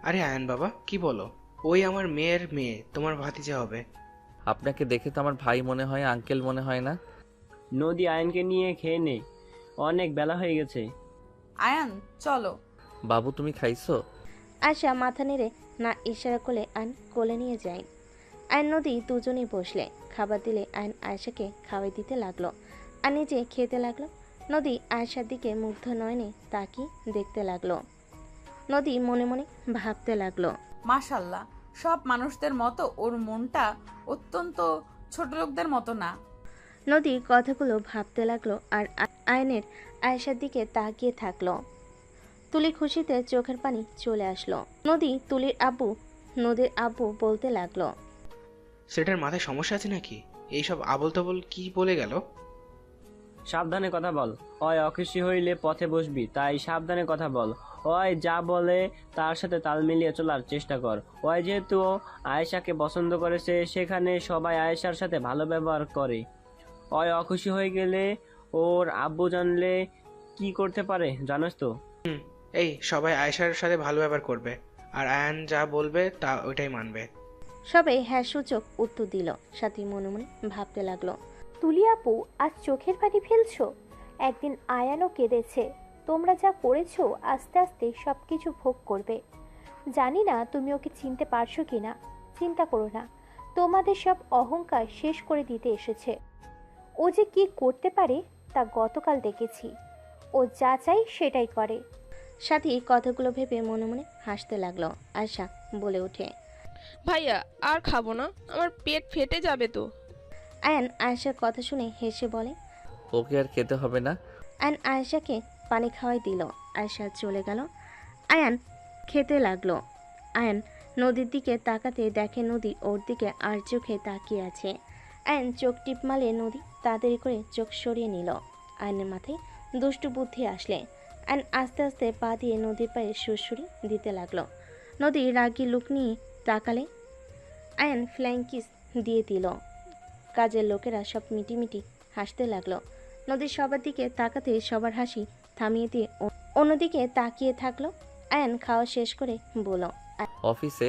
আরে আয়ান বাবা, কি বলো? ওই আমার মেয়ের মেয়ে, তোমার ভাতিজা হবে। আপনাকে দেখে তো আমার ভাই মনে হয়, আঙ্কেল মনে হয় না। নদী আয়নকে নিয়ে খেয়ে নে, অনেক বেলা হয়ে গেছে। আয়ান চলো। বাবু তুমি খাইছো? আয়েশা মাথা নেড়ে না ইশারা করলে আয়ন কোলে নিয়ে যায়। আয়ন নদী দুজনেই বসলে। খাবার দিলে আয়ন আয়েশাকে খাওয়াই দিতে লাগলো আর নিজে খেতে লাগলো। নদী আয়েশার দিকে মুগ্ধ নয়নে তাকিয়ে দেখতে লাগলো। নদী মনে মনে ভাবতে লাগলো, মাশাল্লাহ, সব মানুষদের মতো ওর মনটা অত্যন্ত ছোট লোকদের মতো না। নদী কথাগুলো ভাবতে লাগলো আর আয়নের আয়েশার দিকে তাকিয়ে থাকলো। তুলি খুশিতে চোখের পানি চলে আসলো। নদী নদীর আব্বু বলতে লাগলো, সেটার মাথায় সমস্যা আছে নাকি? এইসব আবল তাবল কি বলে গেল? সাবধানে কথা বল। ওই অখুশি হইলে পথে বসবি, তাই সাবধানে কথা বল। ওই যা বলে তার সাথে তাল মিলিয়ে চলার চেষ্টা কর। ওই যেহেতু আয়েশাকে পছন্দ করেছে, সেখানে সবাই আয়েশার সাথে ভালো ব্যবহার করে। ওই অখুশি হয়ে গেলে ওর আব্বু জানলে কি করতে পারে জানোস তো? এই সবাই আয়েশার সাথে ভালো ব্যবহার করবে, আর আয়ান যা বলবে তা ওইটাই মানবে। সবাই হ্যাঁ সূচক উত্তর দিল। সাথী মনে মনে ভাবতে লাগলো, তুলি আপু, আজ চোখের পানি ফেলছো? একদিন আয়ানও কেঁদেছে। তোমরা যা করেছো আস্তে আস্তে সব কিছু ভোগ করবে। জানি না তুমি ওকে চিনতে পারছো কি না। চিন্তা করো না, তোমাদের সব অহংকার শেষ করে দিতে এসেছে। ও যে কি করতে পারে তা গতকাল দেখেছি। ও যা চাই সেটাই করে। সাথী কথাগুলো ভেবে মনে মনে হাসতে লাগলো। আয়শা বলে ওঠে, ভাইয়া আর খাবো না, আমার পেট ফেটে যাবে তো। আয়ান আয়েশার কথা শুনে হেসে বলে, ওকে আর খেতে হবে না। আয়ান আয়েশাকে পানি খাওয়াই দিল। আয়েশা চলে গেল। আয়ান খেতে লাগলো। আয়ান নদীর দিকে তাকাতে দেখে নদী ওর দিকে আর চোখে তাকিয়ে আছে। আয়ান চোখ টিপ মারলে নদী তাড়াতাড়ি করে চোখ সরিয়ে নিল। আয়নের মাথায় দুষ্টু বুদ্ধি আসলে আয়ন আস্তে আস্তে পা দিয়ে নদীর পায়ে সুরসুরি দিতে লাগলো। নদী রাগী লুক নিয়ে তাকালে আয়ন ফ্লাইং কিস দিয়ে দিল। কাজের লোকেরা সব মিটিমিটি হাসতে লাগলো। নদীর সবার দিকে তাকাতে সবার হাসি থামিয়ে দিয়ে অন্যদিকে তাকিয়ে থাকলো। আয়ান খাওয়া শেষ করে বলল, অফিসে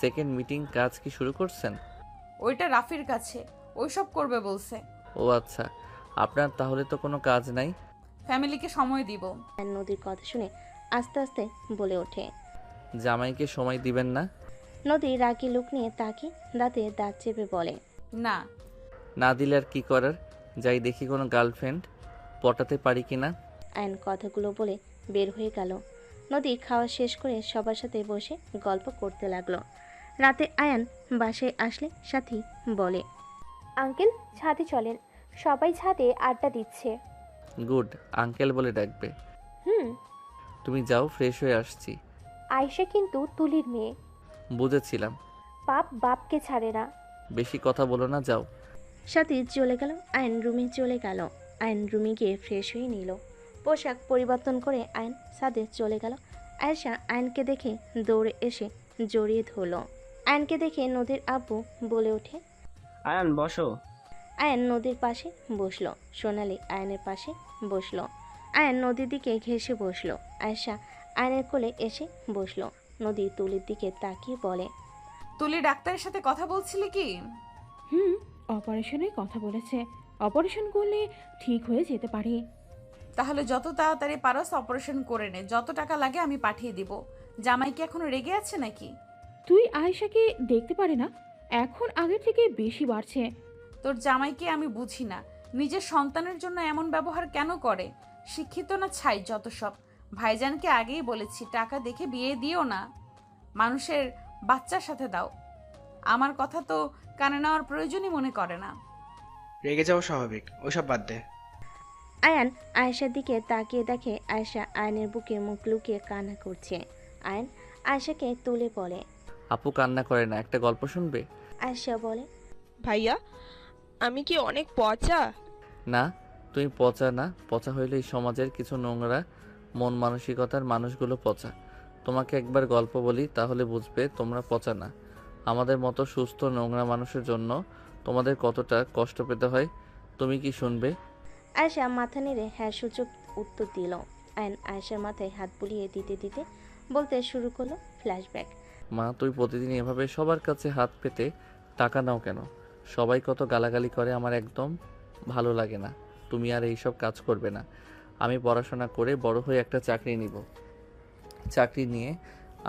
সেকেন্ড মিটিং কাজ কি শুরু করছেন? ওইটা রাফির কাছে, ওইসব করবে বলছে। ও আচ্ছা, আপনার তাহলে তো কোনো কাজ নাই। ফ্যামিলিকে সময় দিব। আয়ান নদীর কথা শুনে আস্তে আস্তে বলে ওঠে, জামাইকে সময় দিবেন না? নদী রাগী লুক নিয়ে তাকিয়ে দাঁতে দাঁত চেপে বলে, না। না দিলে আর কি করার? যাই দেখি কোনো গার্লফ্রেন্ড পটাতে পারি কিনা। আয়ন কথাগুলো বলে বের হয়ে গেল। নদী খাওয়া শেষ করে সবার সাথে বসে গল্প করতে লাগলো। রাতে আয়ান বাসায় আসলে সাথী বলে, আঙ্কেল, ছাদে চলেন। সবাই ছাদে আড্ডা দিচ্ছে। গুড, আঙ্কেল বলে ডাকবে। তুমি যাও, ফ্রেশ হয়ে আসছি। আয়েশা কিন্তু তুলির মেয়ে। বুঝেছিলাম। পাপ বাপকে ছাড়ে না। বেশি কথা বলো না, যাও। সাথী চলে গেল। আয়ন রুমে চলে গেল। আয়ন রুমে গিয়ে ফ্রেশ হয়ে নিল। পোশাক পরিবর্তন করে আয়ন ছাদে চলে গেল। আয়েশা আয়নকে দেখে দৌড়ে এসে জড়িয়ে ধরল। আয়নকে দেখে নদীর আব্বু বলে ওঠে, আয়ান বসো। আয়ন নদীর পাশে বসলো। সোনালি আয়নের পাশে বসলো। আয়ন নদীর দিকে ঘেঁষে বসলো। আয়েশা আয়নের কোলে এসে বসলো। নদী তুলির দিকে তাকিয়ে বলে, তুলি ডাক্তারের সাথে কথা বলছিলি কি? অপারেশনের কথা বলেছে। অপারেশন করলে ঠিক হয়ে যেতে পারে। তাহলে যত তাড়াতাড়ি পারস অপারেশন করে নে, যত টাকা লাগে আমি পাঠিয়ে দিব। জামাই কি এখনো রেগে আছে নাকি? তুই আয়েশাকে দেখতে পারে না, এখন আগের থেকে বেশি বাড়ছে। তোর জামাইকে আমি বুঝি না, নিজের সন্তানের জন্য এমন ব্যবহার কেন করে? শিক্ষিত না ছাই যত সব। ভাইজানকে আগেই বলেছি টাকা দেখে বিয়ে দিও না, মানুষের বাচ্চার সাথে দাও। আমার কথা তো কানে নেওয়ার প্রয়োজনই মনে করে না। রেগে যাওয়া স্বাভাবিক, ওসব বাদ দে। আয়ান আয়েশার দিকে তাকিয়ে দেখে আয়েশা আয়নের বুকে মুখ লুকিয়ে কান্না করছে। আয়ন আয়েশাকে তুলে বলে। আপু কান্না করে না, একটা গল্প শুনবে? আয়েশা বলে, ভাইয়া আমি কি অনেক পচা? না, তুমি পচা না। পচা হইলে এই সমাজের কিছু নোংরা মন মানসিকতার মানুষগুলো পচা। তোমাকে একবার গল্প বলি, তাহলে বুঝবে তোমরা পচা না। আমাদের মতো সুস্থ নোংরা মানুষের জন্য তোমাদের কতটা কষ্ট পেতে হয়। তুমি কি শুনবে? আয়েশা মাথা নেড়ে হ্যাঁ সূচক উত্তর দিল। আয়ন আয়েশার মাথায় হাত বুলিয়ে দিতে দিতে বলতে শুরু করলো ফ্ল্যাশব্যাক। মা, তুই প্রতিদিন এভাবে সবার কাছে হাত পেতে টাকা নাও কেন? সবাই কত গালাগালি করে, আমার একদম ভালো লাগে না। তুমি আর এইসব কাজ করবে না। আমি পড়াশোনা করে বড় হয়ে একটা চাকরি নিব। চাকরি নিয়ে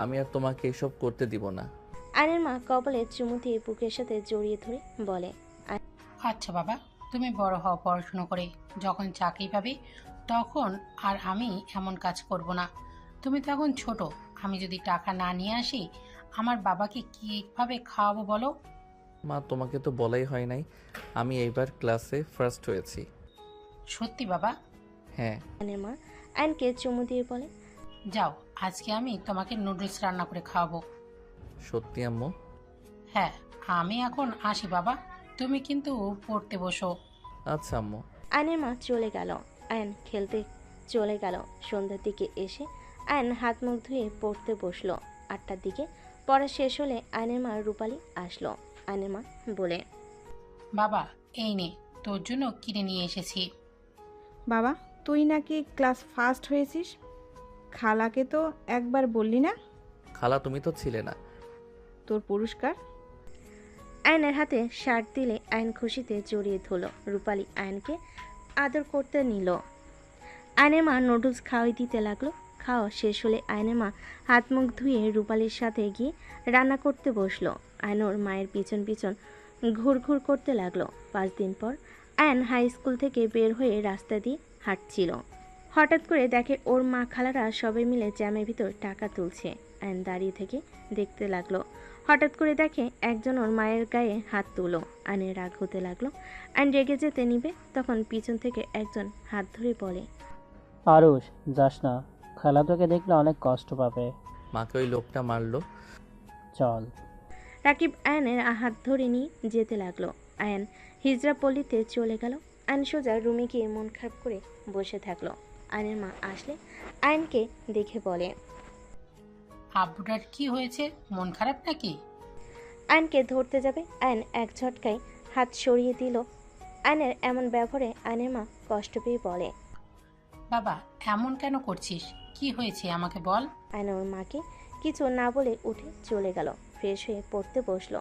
আমি আর তোমাকে এসব করতে দিব না। আয়নের মা কপালে চুমু দিয়ে বুকের সাথে জড়িয়ে ধরে বলে, আচ্ছা বাবা, তুমি বড় হও পড়াশুনো করে, যখন চাকরি পাবে তখন আর আমি এমন কাজ করব না। তুমি তো এখন ছোট, আমি যদি টাকা না নিয়ে আসি আমার বাবাকে কিভাবে খাওয়াবো বলো? মা, তোমাকে তো বলাই হয় নাই আমি এইবার ক্লাসে ফার্স্ট হয়েছি। সত্যি বাবা? হ্যাঁ। আয়নের মা আয়নকে চুমু দিয়ে বলে, যাও, আজকে আমি তোমাকে নুডলস রান্না করে খাওয়াবো। সত্যি আম্মু? হ্যাঁ, আমি এখন আসি বাবা, তুমি কিন্তু পড়তে বসো। আচ্ছা আম্মু। আয়নের মা চলে গেল। আয়ন খেলতে চলে গেল। সন্ধ্যার দিকে এসে আয়ন হাত মুখ ধুয়ে পড়তে বসলো। 8টার দিকে পড়া শেষ হলে আয়নের মা রূপালী আসলো। আয়নের মা বলে, বাবা এই নে, তোর জন্য কিনে নিয়ে এসেছি। বাবা তুই নাকি ক্লাস ফার্স্ট হয়েছিস, খালাকে তো একবার বললি না? খালা তুমি তো ছিলে না। তোর পুরস্কার? আয়নের হাতে শার্ট দিলে আয়ন খুশিতে জড়িয়ে ধরল। রূপালী আয়নকে আদর করতে নিল। আয়নের মা নুডলস খাওয়াই দিতে লাগলো। খাওয়া শেষ হলে আয়নের মা হাত মুখ ধুয়ে রূপালীর সাথে গিয়ে রান্না করতে বসলো। আয়নোর মায়ের পিছন পিছন ঘুরঘুর করতে লাগলো। 5 দিন পর আয়ন হাই স্কুল থেকে বের হয়ে রাস্তা দিয়ে হাঁটছিল। হঠাৎ করে দেখে ওর মা খালারা সবাই মিলে জ্যামের ভিতর টাকা তুলছে। আয়ন দাঁড়িয়ে থেকে দেখতে লাগলো। হঠাৎ করে দেখে একজন ওর মায়ের গায়ে হাত তুলো। আয়নের রাগ হতে লাগলো। আয়ন রেগে যেতে নিবে, তখন পিছন থেকে একজন হাত ধরে বলে, আরুষ যাস না, খালা তোকে দেখলে অনেক কষ্ট পাবে। মাকে ওই লোকটা মারলো। চল। রাকিব আয়নের হাত ধরে নিয়ে যেতে লাগলো। আয়ন হিজড়া পল্লীতে চলে গেল। আয়ন সোজা রুমে গিয়ে মন খারাপ করে বসে থাকলো। আয়নের মা আসলে আয়নকে দেখে বলে, আব্বুটার কি হয়েছে, মন খারাপ নাকি? আয়নকে ধরতে যাবে, আয়ন এক ঝটকায় হাত সরিয়ে দিল। আয়নের এমন ব্যবহারে আয়নের মা কষ্ট পেয়ে বলে, বাবা এমন কেন করছিস, কি হয়েছে আমাকে বল। আয়ন ওর মাকে কিছু না বলে উঠে চলে গেল। ফ্রেশ হয়ে পড়তে বসলো।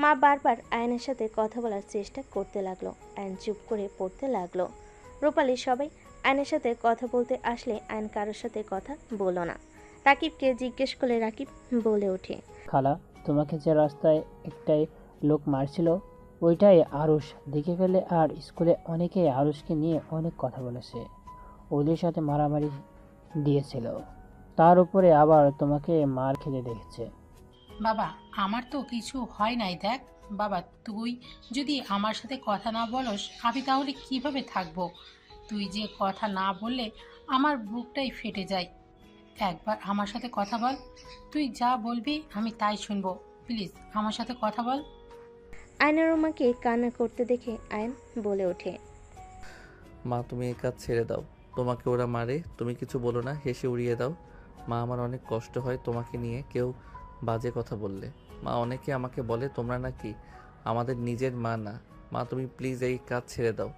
মা বারবার আয়নের সাথে কথা বলার চেষ্টা করতে লাগলো। আয়ন চুপ করে পড়তে লাগলো। রূপালী সবাই আয়নের সাথে কথা বলতে আসলে আয়ন কারোর সাথে কথা বলো না। রাকিবকে জিজ্ঞেস করলে রাকিব বলে ওঠে, খালা তোমাকে যে রাস্তায় একটাই লোক মারছিল ওইটাই আরুষ দেখে ফেলে, আর স্কুলে অনেকেই আরুষকে নিয়ে অনেক কথা বলেছে, ওদের সাথে মারামারি দিয়েছিল, তার উপরে আবার তোমাকে মার খেতে দেখেছে। বাবা আমার তো কিছু হয় নাই, দেখ বাবা, তুই যদি আমার সাথে কথা না বলস আমি তাহলে কিভাবে থাকবো? তুই যে কথা না বললে আমার বুকটাই ফেটে যায়। একবার আমার সাথে কথা বল, তুই যা বলবি আমি তাই শুনবো, প্লিজ আমার সাথে কথা বল। আয়নের মাকে কান্না করতে দেখে আয়ন বলে ওঠে, মা তুমি এই কাজ ছেড়ে দাও, তোমাকে ওরা মারে, তুমি কিছু বলো না, হেসে উড়িয়ে দাও। মা আমার অনেক কষ্ট হয় তোমাকে নিয়ে কেউ বাজে কথা বললে। মা অনেকে আমাকে বলে তোমরা নাকি আমাদের নিজের মা না। মা তুমি প্লিজ এই কাজ ছেড়ে দাও।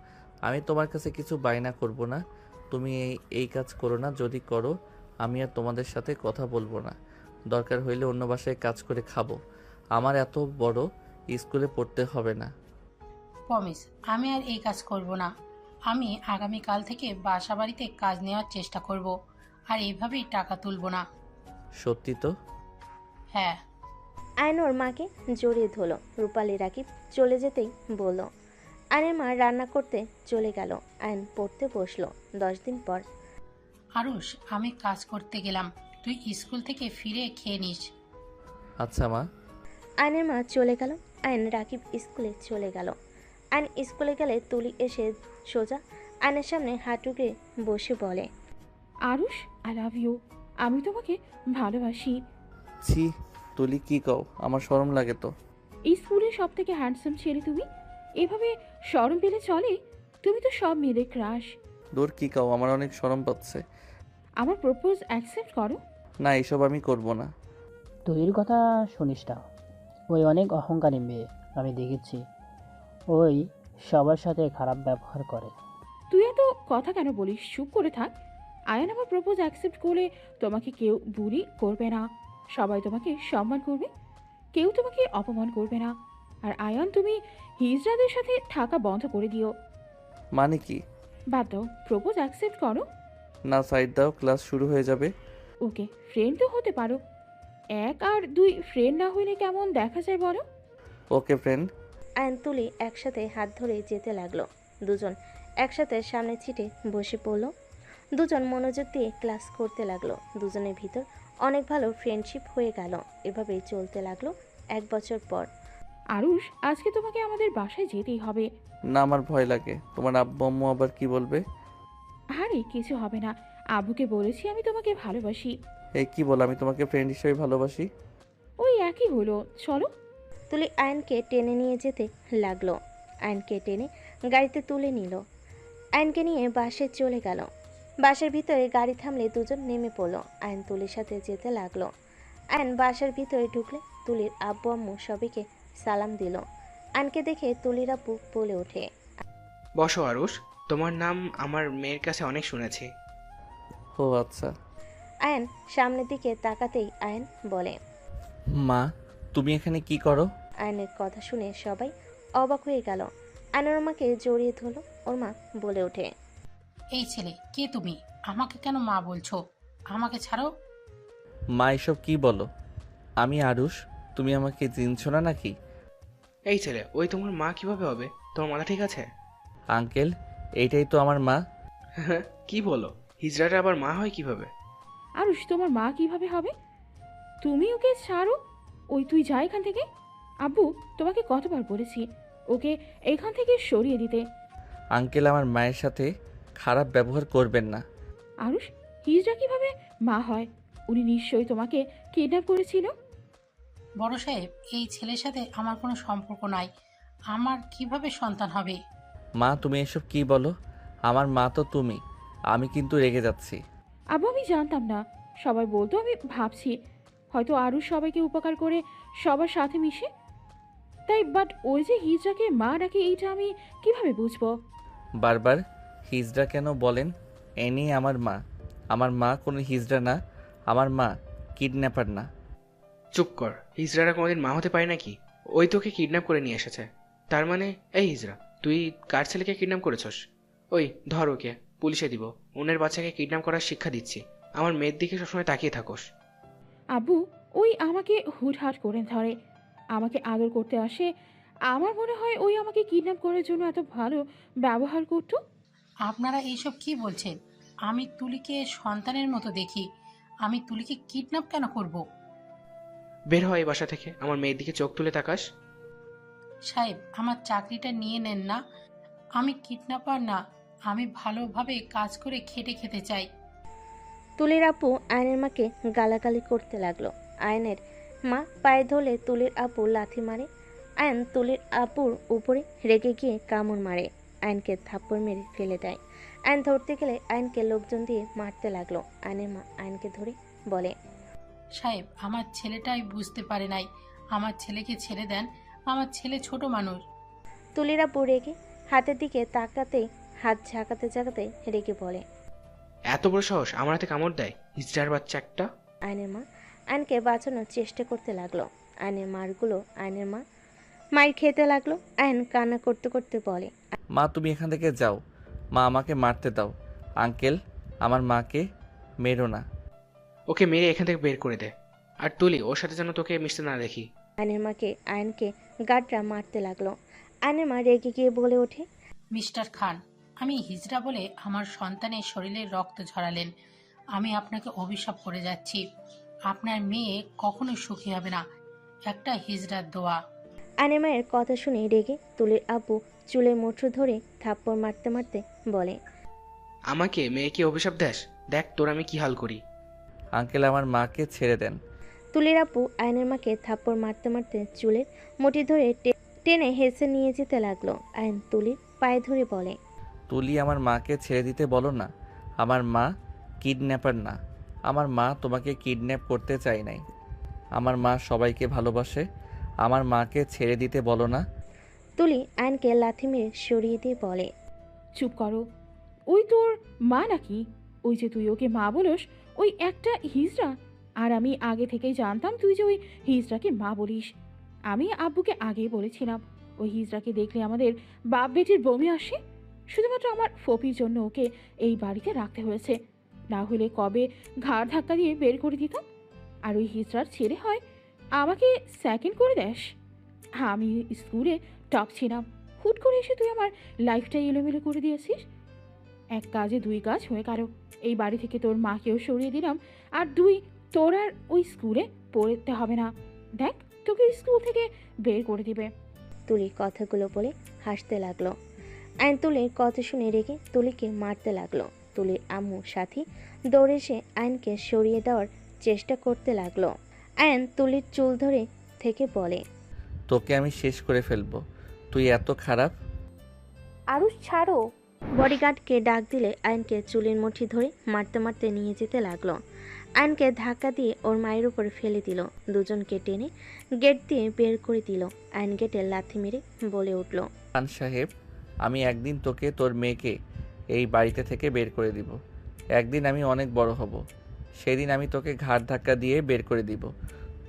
আমি তোমার কাছে কিছু বায়না করব না, তুমি এই কাজ করো না, যদি করো আমি আর তোমাদের সাথে কথা বলবো না, দরকার হইলে অন্য বাসায় কাজ করে খাবো, আমার এত বড় স্কুলে পড়তে হবে না। প্রমিস আমি আর এই কাজ করব না। আমি আগামীকাল থেকে বাসা বাড়িতে কাজ নেওয়ার চেষ্টা করব, আর এইভাবেই টাকা তুলব না। সত্যি তো? হ্যাঁ। আয়ন ওর মাকে জড়িয়ে ধরল। রূপালী রাকিব চলে যেতেই বলল। আয়নের মা রান্না করতে চলে গেল। আয়ন পড়তে বসলো। 10 দিন পর। আরুষ, আমি কাজ করতে গেলাম, তুই স্কুল থেকে ফিরে খেয়ে নিস। আচ্ছা মা। আয়নের মা চলে গেল। আয়ন রাকিব স্কুলে চলে গেল। আয়ন স্কুলে গেলে তুলি এসে সোজা আয়নের সামনে হাঁটুকে বসে বলে, আরুষ, আই লাভ ইউ। আমি তোমাকে ভালোবাসি। ছি, তুলি কি কও? আমার শরম লাগে তো। এই স্কুলের সব থেকে হ্যান্ডসাম ছেলে তুমি, এভাবে শরম পেলে চলে? তুমি তো সব মেয়েদের ক্রাশ। দূর, কি কও? আমার অনেক শরম পাচ্ছে। আমার প্রপোজ অ্যাকসেপ্ট করো। না, এসব আমি করব না। তুলির কথা শুনিস না, ওই অনেক অহংকারী মেয়ে, আমি দেখেছি। ওই সবার সাথে খারাপ ব্যবহার করে। তুই এত কথা কেন বলিস? চুপ করে থাক। আয়ান আমার প্রপোজ অ্যাকসেপ্ট করে তোমাকে কেউ বুলি করবে না, সবাই তোমাকে সম্মান করবে, কেউ তোমাকে অপমান করবে না। আর আয়ান, তুমি হিজড়াদের সাথে থাকা বন্ধ করে দিও। মানে কি? বাদ দাও, প্রপোজ অ্যাকসেপ্ট করো। না, সাইড দাও, ক্লাস শুরু হয়ে যাবে। ওকে, ফ্রেন্ড তো হতে পারো। 1 আর 2 ফ্রেন্ড না হইলে কেমন দেখা যায় বলো? ওকে ফ্রেন্ড। আয়ন তুলি একসাথে হাত ধরে যেতে লাগলো। দুজন একসাথে সামনে ছিটে বসে পড়ল। দুজন মনোযোগ দিয়ে ক্লাস করতে লাগলো। দুজনের ভিতর অনেক ভালো ফ্রেন্ডশিপ হয়ে গেল। এভাবেই চলতে লাগলো 1 বছর পর। আরুষ, আজকে তোমাকে আমাদের বাসায় যেতেই হবে। না, আমার ভয় লাগে। তোমার আব্বু আম্মু আবার কি বলবে? আরে কিছু হবে না, আব্বুকে বলেছি আমি তোমাকে ভালোবাসি। এই কি বল? আমি তোমাকে ফ্রেন্ড হিসেবে ভালোবাসি। ওই একই হলো, চলো। তুলি আয়নকে টেনে নিয়ে যেতে লাগলো। আয়নকে টেনে গাড়িতে তুলে নিল। আয়নকে নিয়ে বাসে চলে গেল। বাসের ভিতরে গাড়ি থামলে দুজন নেমে পড়ল। আয়ন তুলির সাথে যেতে লাগলো। আয়ন বাসার ভিতরে ঢুকলে তুলির আব্বু আম্মু সবাইকে সালাম দিল। আয়নকে দেখে তুলির আব্বু বলে ওঠে, বসো আরুষ, তোমার নাম আমার মেয়ের কাছে অনেক শুনেছি। ও আচ্ছা। আয়ন সামনের দিকে তাকাতেই আয়ন বলে, মা, তুমি এখানে কি করো? আয়নের কথা শুনে সবাই অবাক হয়ে গেল। আয়নের মাকে জড়িয়ে ধরল। ওর মা বলে ওঠে, এই ছেলে কে তুমি? আমাকে কেন মা বলছো? আমাকে ছাড়ো। মা, এসব কি বলো? আমি আরুষ, তুমি আমাকে চিনছো না নাকি? এই ছেলে, ওই তোমার মা কিভাবে হবে? তোমার মাথা ঠিক আছে? আঙ্কেল, এইটাই তো আমার মা। কি বলো? হিজড়াটা আবার মা হয় কিভাবে? আরুষ, তোমার মা কিভাবে হবে? তুমি ওকে ছাড়ো। ওই তুই যা এখান থেকে। আব্বু তোমাকে কতবার বলেছি ওকে এখান থেকে সরিয়ে দিতে। আঙ্কেল, আমার মায়ের সাথে খারাপ ব্যবহার করবেন না। আরুষ, হিজড়া কিভাবে মা হয়? উনি নিশ্চয়ই তোমাকে কিডন্যাপ করেছিল। বড় সাহেব, এই ছেলের সাথে আমার কোনো সম্পর্ক নাই। আমার কিভাবে সন্তান হবে? মা, তুমি এসব কি বলো? আমার মা তো তুমি। আমি কিন্তু রেগে যাচ্ছি। আব্বু, আমি জানতাম না। সবাই বলতো, আমি ভাবছি হয়তো আরুষ সবাইকে উপকার করে সবার সাথে মিশে তাই, বাট ওই যে হিজড়াকে মা ডাকে এইটা আমি কিভাবে বুঝবো? বারবার হিজড়া কেন বলেন? এ নিয়ে আমার মা। আমার মা কোনো হিজড়া না। আমার মা কিডন্যাপার না। চুপ কর। হিজড়ারা কোনোদিন মা হতে পারে নাকি? ওই তোকে কিডন্যাপ করে নিয়ে এসেছে। তার মানে এই হিজড়া, তুই কার ছেলেকে কিডন্যাপ করেছস? ওই ধর ওকে, পুলিশে দিব। অন্যের বাচ্চাকে কিডন্যাপ করার শিক্ষা দিচ্ছি। আমার মেয়ের দিকে সবসময় তাকিয়ে থাকোস। আব্বু, ওই আমাকে হুটহাট করে ধরে, আমাকে আদর করতে আসে। আমার মনে হয় ওই আমাকে কিডন্যাপ করার জন্য এত ভালো ব্যবহার করতো। আপনারা এইসব কি বলছেন? আমি তুলিকে সন্তানের মতো দেখি। আমি তুলিকে কিডন্যাপ কেন করব? বের হয় এই বাসা থেকে। আমার মেয়ের দিকে চোখ তুলে তাকাস। সাহেব, আমার চাকরিটা নিয়ে নেন না। আমি কিডন্যাপার না। আমি ভালোভাবে কাজ করে খেটে খেতে চাই। তুলির আপু আয়নের মাকে গালাগালি করতে লাগলো। আয়নের মা পায়ে ধরলে তুলির আপু লাথি মারে। আয়ন তুলির আপুর উপরে রেগে গিয়ে কামড় মারে। আয়নকে থাপ্পড় মেরে ফেলে দেয়। আয়ন ধরতে গেলে আয়নকে লোকজন দিয়ে মারতে লাগলো। আয়নের মা আয়নকে ধরে বলে, সাহেব, আমার ছেলেটাই বুঝতে পারে নাই। আমার ছেলেকে ছেড়ে দেন। আমার ছেলে ছোট মানুষ। তুলির আপু রেগে হাতের দিকে তাকাতেই হাত ঝাঁকাতে ঝাঁকাতে রেগে বলে, এত বড় সাহস আমার হাতে কামড় দেয়, হিজড়ার বাচ্চা একটা। আয়নের মা আয়নকে বাঁচানোর চেষ্টা করতে লাগলো। আয়নের মারগুলো আয়নের মা মায়ের খেতে লাগলো। আয়ন কান্না করতে করতে বলে, মা তুমি এখান থেকে যাও, মা আমাকে মারতে দাও। আঙ্কেল, আমার মাকে মেরো না। ওকে মেরে এখান থেকে বের করে দে। আর তুলি, ওর সাথে যেন তোকে মিশতে না দেখি। আয়নের মাকে আয়নকে গাড্রা মারতে লাগলো। আয়নের মা রেগে গিয়ে বলে ওঠে, মিস্টার খান, আমি হিজড়া বলে আমার সন্তানের শরীরে রক্ত ঝরালেন। আমি আপনাকে অভিশাপ করে যাচ্ছি, আপনার মেয়ে কখনোই সুখী হবে না। একটা হিজড়ার দোয়া। আয়নের মায়ের কথা শুনে রেগে তুলির আব্বু চুলের মুঠো ধরে থাপ্পড় মারতে মারতে বলে, আমাকে মেয়েকে অভিশাপ দেস? দেখ তোর আমি কি হাল করি। আঙ্কেল, আমার মাকে ছেড়ে দেন। তুলির আব্বু আয়নের মাকে থাপ্পড় মারতে মারতে চুলের মুঠি ধরে টেনে হেসে নিয়ে যেতে লাগলো। আয়ন তুলির পায়ে ধরে বলে, তুলি, আমার মাকে ছেড়ে দিতে বলো না। আমার মা কিডন্যাপার না। আমার মা তোমাকে কিডন্যাপ করতে চাই নাই। আমার মা সবাইকে ভালোবাসে। আমার মাকে ছেড়ে দিতে বলো না। তুলি আয়নকে লাথি মেরে সরিয়ে দিয়ে বলে, চুপ করো। ওই তোর মা নাকি? ওই যে তুই ওকে মা বলস, ওই একটা হিজড়া। আর আমি আগে থেকেই জানতাম তুই যে ওই হিজড়াকে মা বলিস। আমি আব্বুকে আগেই বলেছিলাম, ওই হিজড়াকে দেখলে আমাদের বাপ বেটির বমি আসে। শুধুমাত্র আমার ফপির জন্য ওকে এই বাড়িতে রাখতে হয়েছে, না হলে কবে ঘাড় ধাক্কা দিয়ে বের করে দিতাম। আর ওই হিজড়ার ছেলে হয় আমাকে সেকেন্ড করে দেস। আমি স্কুলে টপ ছিলাম, হুট করে এসে তুই আমার লাইফটাই এলোমেলো করে দিয়েছিস। এক কাজে দুই কাজ হয়ে গেল। এই বাড়ি থেকে তোর মাকেও সরিয়ে দিলাম, আর তোর আর ওই স্কুলে পড়তে হবে না। দেখ, তোকে স্কুল থেকে বের করে দিবে। তুলি কথাগুলো বলে হাসতে লাগলো। আয়ন তুলির কথা শুনে রেগে তুলিকে মারতে লাগলো। তুলির আম্মু সাথী দৌড়ে এসে আয়নকে সরিয়ে দেওয়ার চেষ্টা করতে লাগলো। আয়ন তুলির চুল ধরে থেকে বলে, তোকে আমি শেষ করে ফেলবো। তুই এত খারাপ। আরুষ ছাড়ো। বডিগার্ডকে ডাক দিলে আয়নকে চুলের মুঠি ধরে মারতে মারতে নিয়ে যেতে লাগলো। আয়নকে ধাক্কা দিয়ে ওর মায়ের উপর ফেলে দিল। দুজনকে টেনে গেট দিয়ে বের করে দিল। আয়ন গেটে লাথি মেরে বলে উঠল, খান সাহেব, আমি একদিন তোকে তোর মেয়েকে এই বাড়িতে থেকে বের করে দিব। একদিন আমি অনেক বড় হব, সেদিন আমি তোকে ঘাড় ধাক্কা দিয়ে বের করে দিব।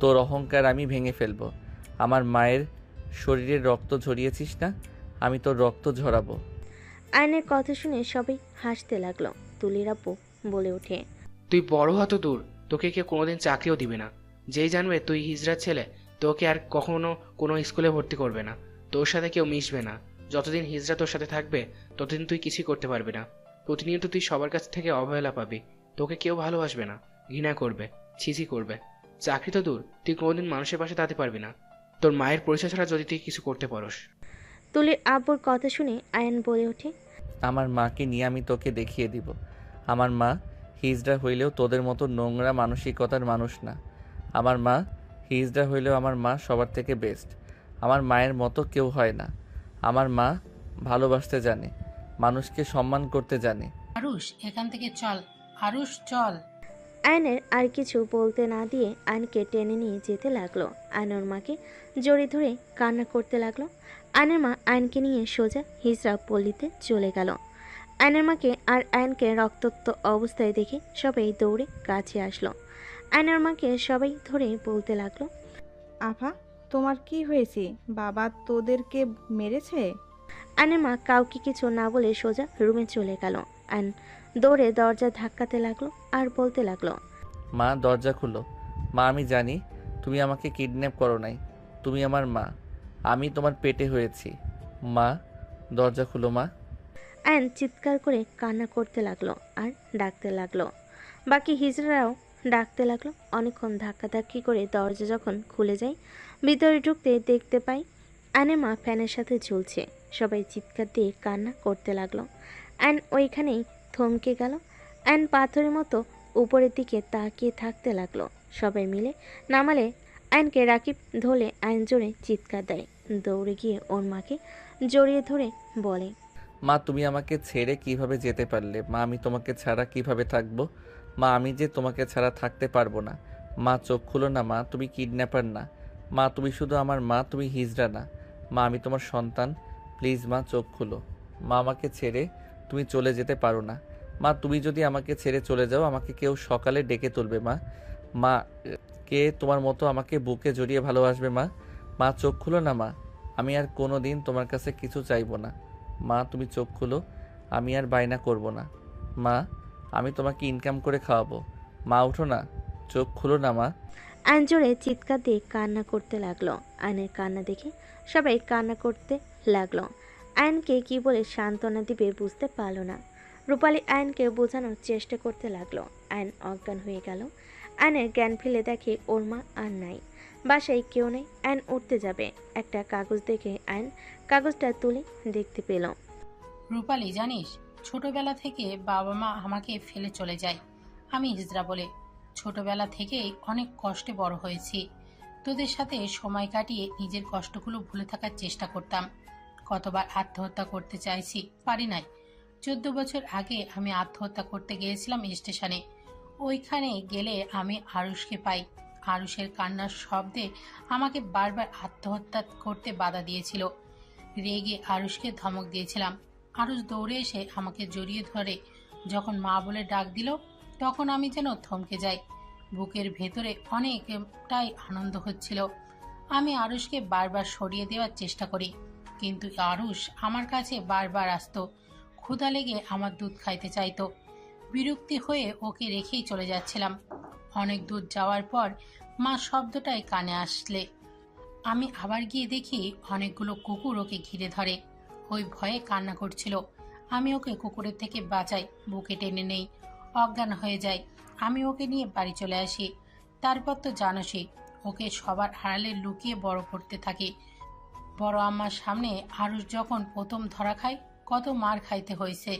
তোর অহংকার আমি ভেঙে ফেলবো। আমার মায়ের শরীরের রক্ত ঝরিয়েছিস না, আমি তোর রক্ত ঝরাবো। আয়নের কথা শুনে সবাই হাসতে লাগলো। তুলির আব্বু বলে ওঠে, তুই বড় হতো দূর, তোকে কেউ কোনোদিন চাকরিও দিবে না। যেই জানবে তুই হিজড়ার ছেলে, তোকে আর কখনো কোনো স্কুলে ভর্তি করবে না, তোর সাথে কেউ মিশবে না। যতদিন হিজড়া তোর সাথে থাকবে ততদিন তুই কিছুই করতে পারবি না। প্রতিনিয়ত তুই সবার কাছ থেকে অবহেলা পাবি, তোকে কেউ ভালোবাসবে না, ঘৃণা করবে, ছিছি করবে। চাকরি তো দূর, তুই কোনোদিন মানুষের পাশে দাঁড়াতে পারবি না, তোর মায়ের পরিচয় ছাড়া যদি তুই কিছু করতে পারস। তুলির আব্বুর কথা শুনে আয়ন বলে ওঠে, আমার মাকে নিয়ে আমি তোকে দেখিয়ে দিব। আমার মা হিজড়া হইলেও তোদের মতো নোংরা মানসিকতার মানুষ না। আমার মা হিজড়া হইলেও আমার মা সবার থেকে বেস্ট। আমার মায়ের মতো কেউ হয় না। আমার মা ভালোবাসতে জানে, মানুষকে সম্মান করতে জানে। আরুষ, এখান থেকে চল। আরুষ, চল। আয়নের আর কিছু বলতে না দিয়ে আয়নকে টেনে নিয়ে যেতে লাগলো। আয়নের মাকে জড়িয়ে ধরে কান্না করতে লাগলো। আয়নের মা আয়নকে নিয়ে সোজা হিজড়া পল্লীতে চলে গেল। আয়নের মাকে আর আয়নকে রক্তাক্ত অবস্থায় দেখে সবাই দৌড়ে কাছে আসলো। আয়নের মাকে সবাই ধরে বলতে লাগলো, আফা, তোমার কি হয়েছে? বাবা তোদেরকে মেরেছে? আয়নের মা কাউকে কিছু না বলে সোজা রুমে চলে গেল। আয়ন দৌড়ে দরজা ধাক্কাতে লাগলো আর বলতে লাগলো, মা দরজা খুলো। মা, আমি জানি তুমি আমাকে কিডন্যাপ করো নাই, তুমি আমার মা। আমি তোমার পেটে হয়েছি। মা, দরজা খুলো মা। আয়ন চিৎকার করে কান্না করতে লাগলো আর ডাকতে লাগলো। বাকি হিজড়ারাও ডাকতে লাগলো। অনেকক্ষণ ধাক্কাধাক্কি করে দরজা যখন খুলে যায়, ভিতরে ঢুকতে দেখতে পাই আয়নের মা ফ্যানের সাথে ঝুলছে। সবাই চিৎকার দিয়ে কান্না করতে লাগলো। আয়ন ওইখানেই থমকে গেল। আয়ন পাথরের মতো উপরের দিকে তাকিয়ে থাকতে লাগলো। সবাই মিলে নামালে আয়নকে রাকিব ধরে আয়ন জোরে চিৎকার দেয়। দৌড়ে গিয়ে ওর মাকে জড়িয়ে ধরে বলে, মা, তুমি আমাকে ছেড়ে কিভাবে যেতে পারলে? মা, আমি তোমাকে ছাড়া কিভাবে থাকবো? মা, আমি যে তোমাকে ছাড়া থাকতে পারবো না। মা, চোখ খুলো না মা, তুমি কিডন্যাপার না। মা, তুমি শুধু আমার মা, তুমি হিজড়া না। মা, আমি তোমার সন্তান। প্লিজ মা, চোখ খুলো। মা, আমাকে ছেড়ে তুমি চলে যেতে পারো না। মা, তুমি যদি আমাকে ছেড়ে চলে যাও, আমাকে কেউ সকালে ডেকে তুলবে মা। মা, কে তোমার মতো আমাকে বুকে জড়িয়ে ভালোবাসবে মা? মা, চোখ খুলো না মা, আমি আর কোনো দিন তোমার কাছে কিছু চাইবো না। মা তুমি চোখ খুলো, আমি আর বায়না করব না। মা আমি তোমাকে ইনকাম করে খাওয়াবো। মা উঠো না, চোখ খুলো না মা। আয়ন জোরে চিৎকার দিয়ে কান্না করতে লাগলো। আয়নের কান্না দেখে সবাই কান্না করতে লাগলো। আয়নকে কি বলে সান্ত্বনা দিবে বুঝতে পারল না। রূপালী আয়নকে বোঝানোর চেষ্টা করতে লাগলো। আয়ন অজ্ঞান হয়ে গেল। আয়নের জ্ঞান ফেলে দেখে ওর মা আর নাই, বাসায় কেউ নেই। আয়ন উঠতে যাবে, একটা কাগজ দেখে আয়ন কাগজটা তুলে দেখতে পেল। রূপালী, জানিস ছোটবেলা থেকে বাবা মা আমাকে ফেলে চলে যায়। আমি হিজড়া বলে ছোটবেলা থেকেই অনেক কষ্টে বড় হয়েছি। তোদের সাথে সময় কাটিয়ে নিজের কষ্টগুলো ভুলে থাকার চেষ্টা করতাম। কতবার আত্মহত্যা করতে চাইছি, পারি নাই। 14 বছর আগে আমি আত্মহত্যা করতে গিয়েছিলাম স্টেশনে। ওইখানে গেলে আমি আরুষকে পাই। আরুষের কান্নার শব্দে আমাকে বারবার আত্মহত্যা করতে বাধা দিয়েছিল। রেগে আরুষকে ধমক দিয়েছিলাম। আরুষ দৌড়ে এসে আমাকে জড়িয়ে ধরে যখন মা বলে ডাক দিল, তখন আমি যেন থমকে যাই। বুকের ভেতরে অনেকটাই আনন্দ হচ্ছিল। আমি আরুষকে বারবার সরিয়ে দেওয়ার চেষ্টা করি, কিন্তু আরুষ আমার কাছে বারবার আসতো। ক্ষুধা লেগে আমার দুধ খাইতে চাইতো। বিরক্তি হয়ে ওকে রেখেই চলে যাচ্ছিলাম। অনেক দূর যাওয়ার পর মা শব্দটাই কানে আসলে আমি আবার গিয়ে দেখি অনেকগুলো কুকুর ওকে ঘিরে ধরে। ওই ভয়ে কান্না করছিল। আমি ওকে কুকুরের থেকে বাঁচাই, বুকে টেনে নেই, অজ্ঞান হয়ে যায়। আমি ওকে নিয়ে বাড়ি চলে আসি। তারপর তো জানোসই, ওকে সবার আড়ালে লুকিয়ে বড় করতে থাকি। বড় আম্মার সামনে আরুষ যখন প্রথম ধরা খায়, কত মার খাইতে হয়েছে।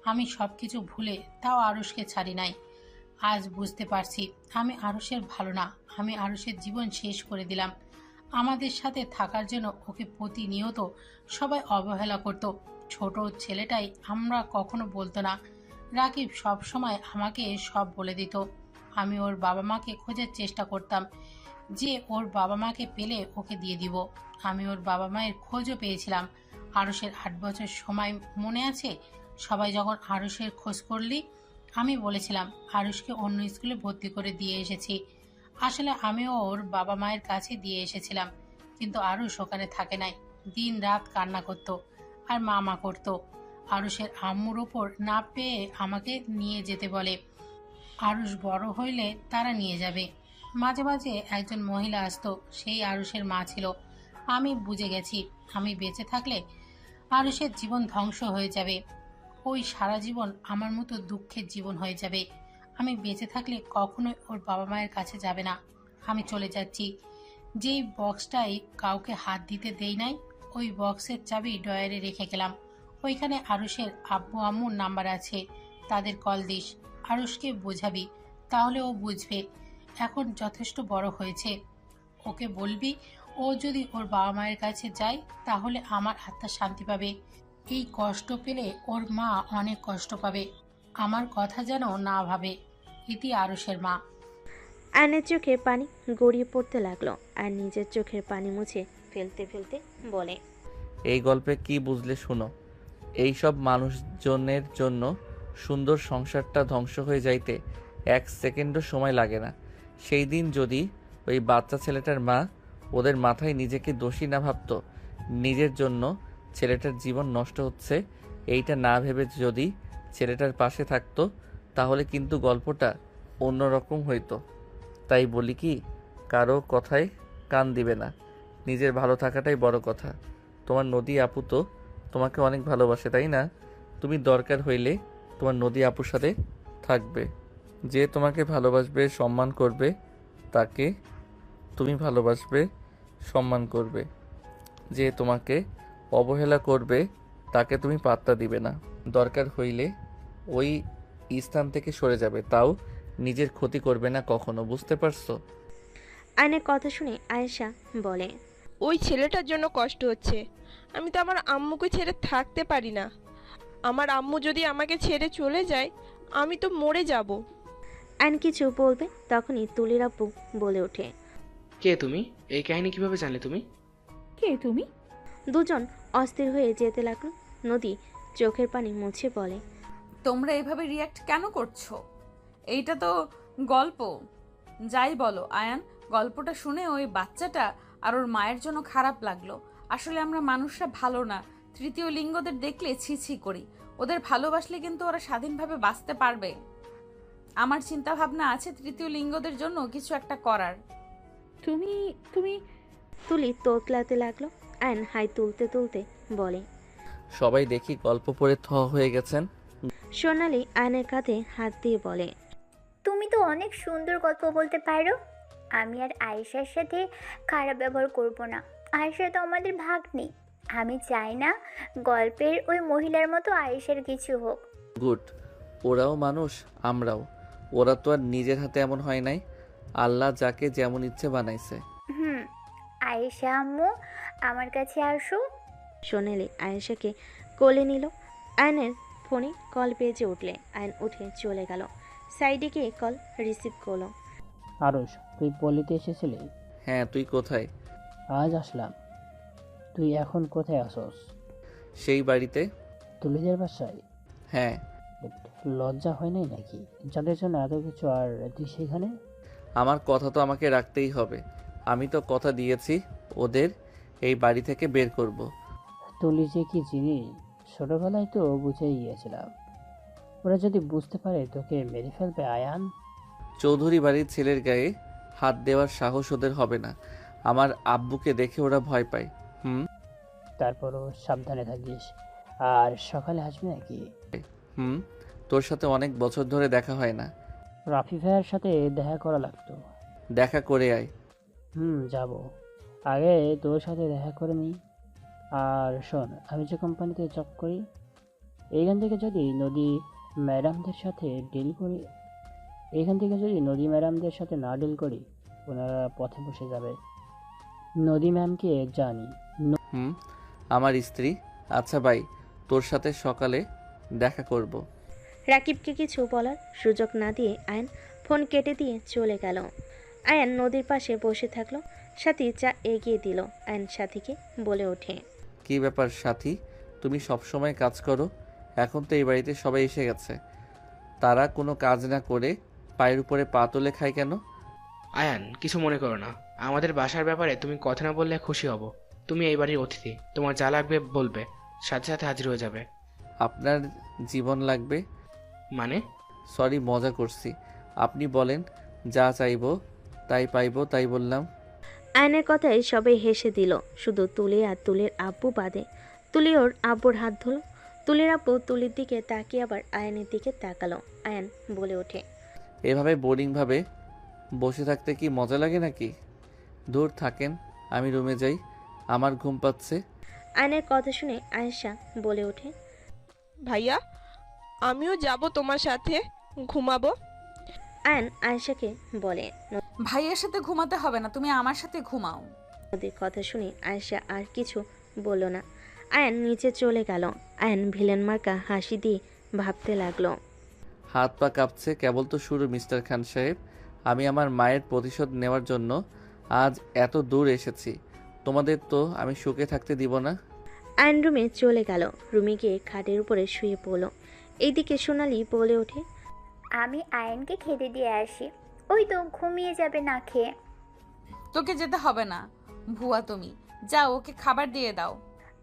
আমি সব কিছু ভুলে তাও আরুষকে ছাড়ি নাই। আজ বুঝতে পারছি আমি আরুষের ভালো না। আমি আরুষের জীবন শেষ করে দিলাম। আমাদের সাথে থাকার জন্য ওকে প্রতিনিয়ত সবাই অবহেলা করত। ছোট ছেলেটাই আমরা কখনো বলতো না। রাকিব সব সময় আমাকে সব বলে দিত। আমি ওর বাবা মাকে খোঁজার চেষ্টা করতাম, যে ওর বাবা মাকে পেলে ওকে দিয়ে দিব। আমি ওর বাবা মায়ের খোঁজও পেয়েছিলাম। আরুষের 8 বছর সময় মনে আছে? সবাই যখন আরুষের খোঁজ করলি, আমি বলেছিলাম আরুষকে অন্য স্কুলে ভর্তি করে দিয়ে এসেছি। আসলে আমিও ওর বাবা মায়ের কাছে দিয়ে এসেছিলাম, কিন্তু আরুষ ওখানে থাকে নাই। দিন রাত কান্না করত আর মামা করত। আরুষের আম্মুর ওপর না পেয়ে আমাকে নিয়ে যেতে বলে। আরুষ বড় হইলে তারা নিয়ে যাবে। মাঝে মাঝে একজন মহিলা আসতো, সেই আরুষের মা ছিল। আমি বুঝে গেছি আমি বেঁচে থাকলে আরুষের জীবন ধ্বংস হয়ে যাবে। ওই সারা জীবন আমার মতো দুঃখের জীবন হয়ে যাবে। আমি বেঁচে থাকলে কখনোই ওর বাবা মায়ের কাছে যাবে না। আমি চলে যাচ্ছি। যেই বক্সটাই কাউকে হাত দিতে দেই নাই, ওই বক্সের চাবি ডয়ারে রেখে গেলাম। ওইখানে আরুষের আব্বু আম্মুর নাম্বার আছে, তাদের কল দিস। আরুষকে বোঝাবি, তাহলে ও বুঝবে। এখন যথেষ্ট বড় হয়েছে, ওকে বলবি ও যদি ওর বাবা মায়ের কাছে যায় তাহলে আমার আত্মা শান্তি পাবে। এই কষ্ট পেলে ওর মা অনেক কষ্ট পাবে। আমার কথা যেন না ভাবে। ইতি আরুষের মা। আয়নের চোখে পানি গড়িয়ে পড়তে লাগলো আর নিজের চোখের পানি মুছে ফেলতে ফেলতে বলে, এই গল্পে কি বুঝলে শুনো। এই সব মানুষজনের জন্য সুন্দর সংসারটা ধ্বংস হয়ে যাইতে 1 সেকেন্ডও সময় লাগে না। সেই দিন যদি ওই বাচ্চা ছেলেটার মা ওদের মাথায় নিজেকে দোষী না ভাবতো, নিজের জন্য ছেলেটার জীবন নষ্ট হচ্ছে এইটা না ভেবে যদি ছেলেটার পাশে থাকতো, তাহলে কিন্তু গল্পটা অন্যরকম হইতো। তাই বলি কি, কারো কথায় কান দিবে না, নিজের ভালো থাকাটাই বড় কথা। তোমার নদী আপু তো তোমাকে অনেক ভালোবাসে, তাই না? তুমি দরকার হইলে তোমার নদী আপুর সাথে থাকবে। যে তোমাকে ভালোবাসবে, সম্মান করবে, তাকে তুমি ভালোবাসবে, সম্মান করবে। যে তোমাকে অবহেলা করবে, তাকে তুমি পাত্তা দিবে না। দরকার হইলে ওই স্থান থেকে সরে যাবে, তাও নিজের ক্ষতি করবে না কখনো। বুঝতে পারছো? আয়নের কথা শুনে আয়েশা বলে, ওই ছেলেটার জন্য কষ্ট হচ্ছে। আমি তো আমার আম্মুকে ছেড়ে থাকতে পারি না। আমার আম্মু যদি আমাকে ছেড়ে চলে যায়, আমি তো মরে যাব। আয়ন কিছু বলবে, তখনই তুলির আব্বু বলে ওঠে, কে তুমি? এই কাহিনী কিভাবে জানলে তুমি? কে তুমি? দুজন অস্থির হয়ে যেতে লাগলো। নদী চোখের পানি মুছে বলে, তোমরা এভাবে রিয়াক্ট কেন করছো? এইটা তো গল্প। যাই বলো আয়ান, গল্পটা শুনে ওই বাচ্চাটা আর ওর মায়ের জন্য খারাপ লাগলো। আসলে আমরা মানুষরা ভালো না, তৃতীয় লিঙ্গদের দেখলে ছি ছি করি। ওদের ভালোবাসলে কিন্তু ওরা স্বাধীনভাবে বাঁচতে পারবে। আমার চিন্তা ভাবনা আছে তৃতীয় লিঙ্গদের জন্য কিছু একটা করার। তুমি তুমি তুলি তোতলাতে লাগলো। আয়ন হাই তুলতে তুলতে বলে। সবাই দেখি গল্প পড়ে থ হয়ে গেছেন। সোনালি আয়নের কাঁধে হাত দিয়ে বলে, তুমি তো অনেক সুন্দর গল্প বলতে পারো। আমি আর আয়েশার সাথে খারাপ ব্যবহার করব না। আয়েশা তো আমাদের ভাগ্নি। আমি চাই না গল্পের ওই মহিলার মতো আয়েশার কিছু হোক। গুড। ওরাও মানুষ, আমরাও। ওরা তো আর নিজের হাতে এমন হয় নাই, আল্লাহ যাকে যেমন ইচ্ছে বানাইছে। আয়েশা আম্মু আমার কাছে আসো। সোনালি আয়েশাকে কোলে নিল। আয়নের ফোনে কল বেজে উঠলে আয়ন উঠে চলে গেল। সাইডে গিয়ে কল রিসিভ করলো। আরুষ, তুই পল্লীতে এসেছিলি? হ্যাঁ, তুই কোথায়? আজ আসলাম। তুই এখন কোথায় আসোস? সেই বাড়িতে। তুলিদের বাসায়? হ্যাঁ। লজ্জা হয় নাই নাকি যাদের জন্য এত কিছু, আর তুই সেখানে? আমার কথা তো আমাকে রাখতেই হবে। আমি তো কথা দিয়েছি ওদের এই বাড়ি থেকে বের করব। তুলি যে কি জিনিস ছোটবেলায় তো বুঝেই গিয়েছিলাম। ওরা যদি বুঝতে পারে তোকে মেরে ফেলবে আয়ান। চৌধুরী বাড়ির ছেলের গায়ে হাত দেওয়ার সাহস ওদের হবে না। আমার আব্বুকে দেখে ওরা ভয় পায়। তারপরও সাবধানে থাকিস। আর সকালে আসবি নাকি? তোর সাথে অনেক বছর ধরে দেখা হয় না। রাফি ভাইয়ের সাথে দেখা করা লাগতো। দেখা করে আয়। যাব। আগে তোর সাথে দেখা করে নিই। আর শোন, আমি যে কোম্পানিতে জব করি এইখান থেকে যদি নদী ম্যাডামদের সাথে না ডিল করি ওনারা পথে বসে যাবে। নদী ম্যামকে জানি। আমার স্ত্রী। আচ্ছা ভাই, তোর সাথে সকালে দেখা করব। রাকিবকে কিছু বলার সুযোগ না দিয়ে আয়ন ফোন কেটে দিয়ে চলে গেল। আয়ন নদীর পাশে বসে থাকলো। সাথী চা এগিয়ে দিল। আয়ন সাথীকে বলে ওঠে, কি ব্যাপার সাথী, তুমি সবসময় কাজ করো, এখন তো এই বাড়িতে সবাই এসে গেছে, তারা কোনো কাজ না করে পায়ের উপরে পা তুলে খায় কেন? আয়ান, কিছু মনে করো না। আমাদের বাসার ব্যাপারে তুমি কথা না বললে খুশি হব। তুমি এই বাড়ির অতিথি, তোমার যা লাগবে বলবে, সাথে সাথে হাজির হয়ে যাবে। আপনার জীবন লাগবে মানে? সরি, মজা করছি। আপনি বলেন, যা চাইবো তাই পাইবো, তাই বললাম। আয়নের কথায় সবাই হেসে দিল, শুধু তুলি আর তুলির আব্বু বাদে। তুলি ওর আব্বুর হাত ধরল। তুলির আব্বু তুলির দিকে তাকিয়ে আবার আয়নের দিকে তাকালো। আয়ন বলে ওঠে, এভাবে বোরিংভাবে বসে থাকতে কি মজা লাগে নাকি? দূর থাকেন, আমি রুমে যাই, আমার ঘুম পাচ্ছে। আয়নের কথা শুনে আয়েশা বলে ওঠে, ভাইয়া আমিও যাব তোমার সাথে, ঘুমাবো। আয়ন আয়েশাকে বলে, ভাইয়ের সাথে ঘুমাতে হবে না, তুমি আমার সাথে ঘুমাও। ওদের কথা শুনে আয়েশা আর কিছু বলল না। আয়ন নিচে চলে গেল। আয়ন ভিলেন মার্কা হাসি দিয়ে ভাবতে লাগলো, হাত পা কাঁপছে, কেবল তো শুরু মিস্টার খান সাহেব। আমি আমার মায়ের প্রতিশোধ নেওয়ার জন্য আজ এত দূর এসেছি, তোমাদের তো আমি সুখে থাকতে দিব না। আয়ন রুমে চলে গেল। রুমে গিয়ে খাটের উপরে শুয়ে পড়ল। এইদিকে সোনালি বলে ওঠে, আমি আয়নকে খেতে দিয়ে আসি, ওই তো ঘুমিয়ে যাবে না খেয়ে। তোকে যেতে হবে না ভুয়া, তুমি যাও, ওকে খাবার দিয়ে দাও।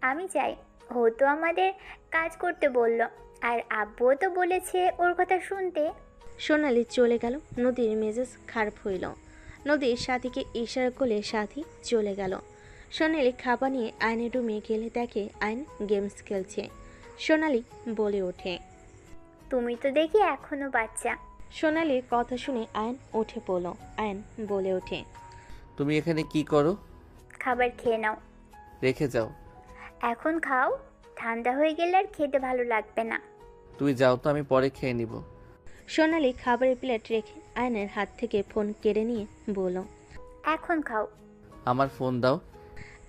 আমি যাই, ও তো আমাদের কাজ করতে বলল, আর আব্বুও তো বলেছে ওর কথা শুনতে। সোনালি চলে গেল। নদীর মেজাজ খারাপ হইল। নদীর সাথীকে ইশারা করলে সাথী চলে গেল। সোনালি খাবার নিয়ে আয়নের রুমে গেলে দেখে আয়ন গেমস খেলছে। সোনালি বলে ওঠে, তুমি তো দেখি এখনো বাচ্চা। সোনালির কথা শুনে আয়ন উঠে পড়ল। আয়ন বলে ওঠে, তুমি এখানে কি করো? খাবার খেয়ে নাও। রেখে যাও। এখন খাও, ঠান্ডা হয়ে গেলে আর খেতে ভালো লাগবে না। তুই যাও তো, আমি পরে খেয়ে নিব। সোনালি খাবারের প্লেট রেখে আয়নের হাত থেকে ফোন কেড়ে নিয়ে বলল, এখন খাও। আমার ফোন দাও।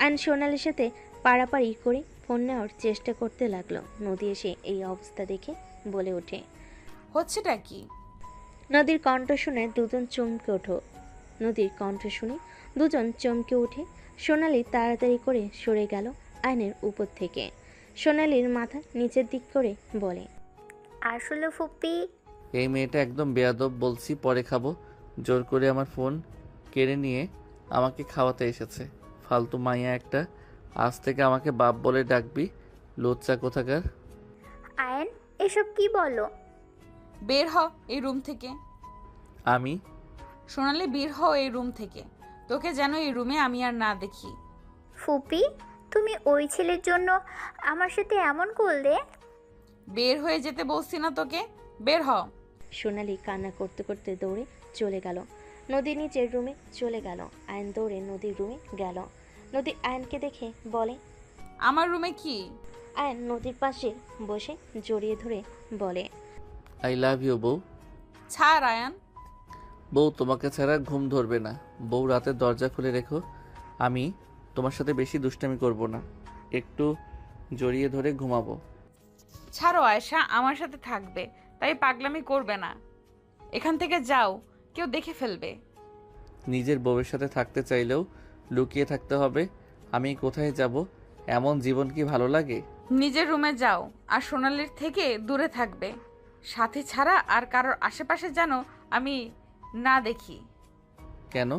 আয়ন সোনালির সাথে পাড়াপাড়ি করে ফোন নেওয়ার চেষ্টা করতে লাগলো। নদী এসে এই অবস্থা দেখে বলে ওঠে, হচ্ছেটা কি? নদীর কণ্ঠ শুনে দুজন চমকে ওঠে। নদীর কণ্ঠ শুনে দুজন চমকে উঠে। সোনালি তাড়াতাড়ি করে সরে গেল আয়নের উপর থেকে। সোনালির মাথা নিচের দিক করে বলে, আসলে ফুপি, এই মেয়েটা একদম বেয়াদব, বলছি পরে খাবো, জোর করে আমার ফোন কেড়ে নিয়ে আমাকে খাওয়াতে এসেছে। ফালতু মাইয়া একটা, আজ থেকে আমাকে বাপ বলে ডাকবি, লজ্জা কোথাকার। আয়ান এসব কি বলো? বের হ এই রুম থেকে। আমি? সোনালি বের হ এই রুম থেকে, তোকে যেন এই রুমে আমি আর না দেখি। ফুপি, তুমি ওই ছেলের জন্য আমার সাথে এমন করলে? বের হয়ে যেতে বলছি না তোকে, বের হ। সোনালি কান্না করতে করতে দৌড়ে চলে গেল। নদী নিচের রুমে চলে গেল। আয়ন দৌড়ে নদীর রুমে গেল। নদী আয়নকে দেখে বলে, আমার রুমে কি? আয়ন নদীর পাশে বসে জড়িয়ে ধরে বলে, আই লাভ ইউ বউ। ছাড় আয়ান। বউ, তোমাকে ছাড়া ঘুম ধরবে না। বউ, রাতে দরজা খুলে রেখো। আমি তোমার সাথে বেশি দুষ্টামি করব না, একটু জড়িয়ে ধরে ঘুমাবো। ছাড়ো আয়েশা, আমার সাথে থাকবে, তাই পাগলামি করবে না। এখান থেকে যাও, কেউ দেখে ফেলবে। নিজের বউয়ের সাথে থাকতে চাইলেও লুকিয়ে থাকতে হবে। আমি কোথায় যাব? এমন জীবন কি ভালো লাগে? নিজের রুমে যাও, আর সোনালির থেকে দূরে থাকবে। সাথী ছাড়া আর কারোর আশেপাশে যেন আমি না দেখি। কেন?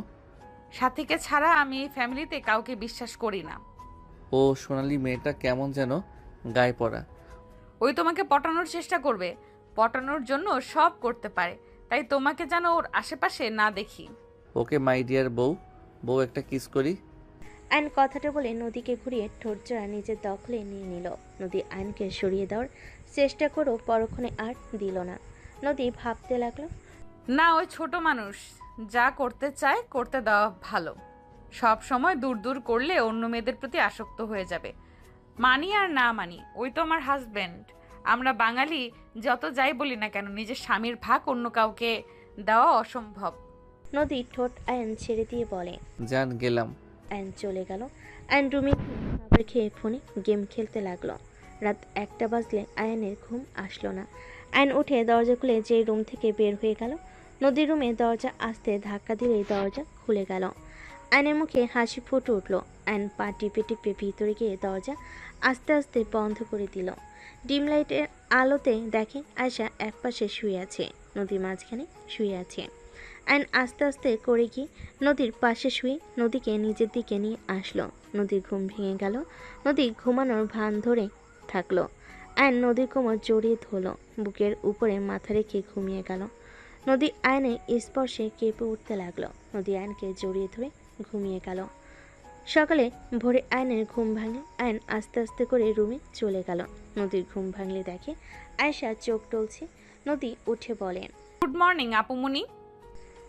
সাথীকে ছাড়া আমি এই ফ্যামিলিতে কাউকে বিশ্বাস করি না। ও সোনালি মেয়েটা কেমন যেন গায়ে পড়া। ওই তোমাকে পটানোর চেষ্টা করবে, পটানোর জন্য সব করতে পারে, তাই তোমাকে যেন ওর আশেপাশে না দেখি। ওকে মাই ডিয়ার বউ, বউ একটা কিস করি। আয়ন কথাটা বলে নদীকে ঘুরিয়ে ঠোঁটজোড়া নিজের দখলে নিয়ে নিল। নদী আয়নকে সরিয়ে দেওয়ার চেষ্টা করেও পরক্ষণে আর দিল না। নদী ভাবতে লাগলো, না, ওই ছোট মানুষ, যা করতে চায় করতে দেওয়া ভালো। সব সময় দূর দূর করলে অন্য মেয়েদের প্রতি আসক্ত হয়ে যাবে। মানি আর না মানি, ওই তো আমার হাজবেন্ড। আমরা বাঙালি যত যাই বলি না কেন, নিজের স্বামীর ভাগ অন্য কাউকে দেওয়া অসম্ভব। নদী ঠোঁট আয়ন ছেড়ে দিয়ে বলে, জান গেলাম। আয়ন চলে গেল। আয়ন রুমে খাবার খেয়ে ফোনে গেম খেলতে লাগলো। রাত 1টা বাজলে আয়নের ঘুম আসলো না। আয়ন উঠে দরজা খুলে যে রুম থেকে বের হয়ে গেল। নদীর রুমে দরজা আসতে ধাক্কা দিলেই দরজা খুলে গেল। আয়নের মুখে হাসি ফুটে উঠল। আয়ন পা টিপে টিপে ভিতরে গিয়ে দরজা আস্তে আস্তে বন্ধ করে দিল। ডিম লাইটের আলোতে দেখে আয়শা একপাশে শুয়ে আছে, নদী মাঝখানে শুয়ে আছে। আয়ন আস্তে আস্তে করে গিয়ে নদীর পাশে শুয়ে নদীকে নিজের দিকে নিয়ে আসলো। নদীর ঘুম ভেঙে গেল। নদী ঘুমানোর ভান ধরে থাকলো। আয়ন নদীর কোমর জড়িয়ে ধরল, বুকের উপরে মাথা রেখে ঘুমিয়ে গেল। নদী আয়নের স্পর্শে কেঁপে উঠতে লাগলো। নদী আয়নকে জড়িয়ে ধরে ঘুমিয়ে গেল। সকালে ভোরে আয়নের ঘুম ভাঙলে আয়ন আস্তে আস্তে করে রুমে চলে গেল। নদীর ঘুম ভাঙলে দেখে আয়েশা চোখ টলছে। নদী উঠে বলে, গুড মর্নিং আপুমনি।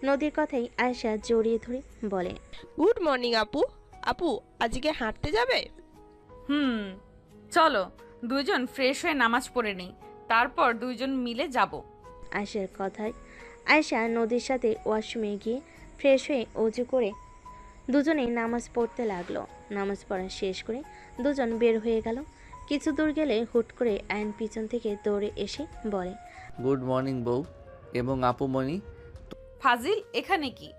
নদীর কথাই আয়েশা জড়িয়ে ধরে বলে, গুড মর্নিং আপু। আপু আজকে হাঁটতে যাবে? চলো দুইজন ফ্রেশ হয়ে নামাজ পড়ে নিই, তারপর দুইজন মিলে যাব। আয়েশার কথায় আয়েশা নদীর সাথে ওয়াশরুমে গিয়ে ফ্রেশ হয়ে অজু করে দুজনেই নামাজ পড়তে লাগলো। নামাজ পড়া শেষ করে দুজন বের হয়ে গেল। কিছু দূর গেলে হুট করে আয়ন পিছন থেকে দৌড়ে এসে বলে, গুড মর্নিং বউ এবং আপুমণি। ফাজিল, এখানে কি?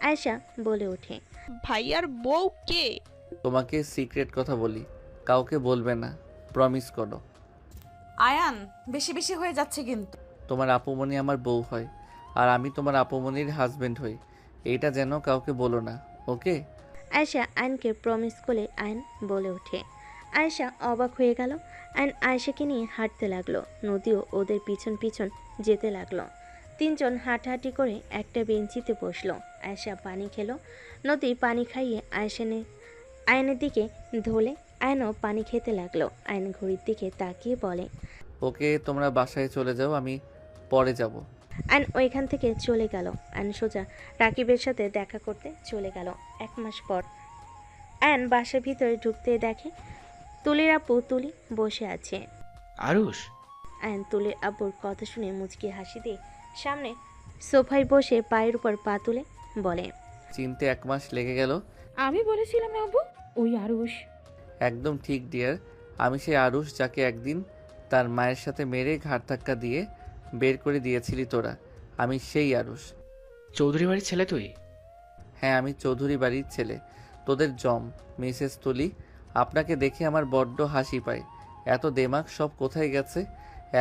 আয়েশা বলে ওঠে, ভাইয়ার বউ কে? তোমাকে সিক্রেট কথা বলি, কাউকে বলবে না, প্রমিস করো। আয়ান, বেশি বেশি হয়ে যাচ্ছে কিন্তু। তোমার আপুমণি আমার বউ হয়, আর আমি তোমার আপুমণির হাজবেন্ড হই, এইটা যেন কাউকে বলো না, ওকে? আয়েশা আয়নকে প্রমিস করে আয়ন বলে ওঠে। আয়েশা অবাক হয়ে গেল। আয়ন আয়েশাকে নিয়ে হাঁটতে লাগলো। নদীও ওদের পিছন পিছন যেতে লাগলো। তিনজন হাঁটাহাঁটি করে একটা বেঞ্চিতে বসলো। আয়েশা পানি খেলো। নদী পানি খাইয়ে আয়নের দিকে ধোলে আয়নও পানি খেতে লাগলো। আয়ন ঘড়ির দিকে তাকিয়ে বলে, ওকে, তোমরা বাসায় চলে যাও, আমি পরে যাব। আয়ন ওইখান থেকে চলে গেল। আয়ন সোজা রাকিবের সাথে দেখা করতে চলে গেল। 1 মাস পর আয়ন বাসার ভিতরে ঢুকতে দেখে তুলির আপু তুলি বসে আছে। আরুষ? আয়ন তুলির আব্বুর কথা শুনে মুচকি হাসি দিয়ে সামনে সোফায় বসে পায়ের উপর পা তুলে বলে, চিনতে 1 মাস লেগে গেল। আমি বলেছিলাম না আব্বু, ওই আরুষ। একদম ঠিক ডিয়ার, আমি সেই আরুষ যাকে একদিন তার মায়ের সাথে মেরে ঘাট ধাক্কা দিয়ে বের করে দিয়েছিলি তোরা। আমি সেই আরুষ। চৌধুরী বাড়ির ছেলে তুই? হ্যাঁ, আমি চৌধুরী বাড়ির ছেলে, তোদের জম মিসেস তুলি। আপনাকে দেখে আমার বড্ড হাসি পায়। এত দেমাগ সব কোথায় গেছে?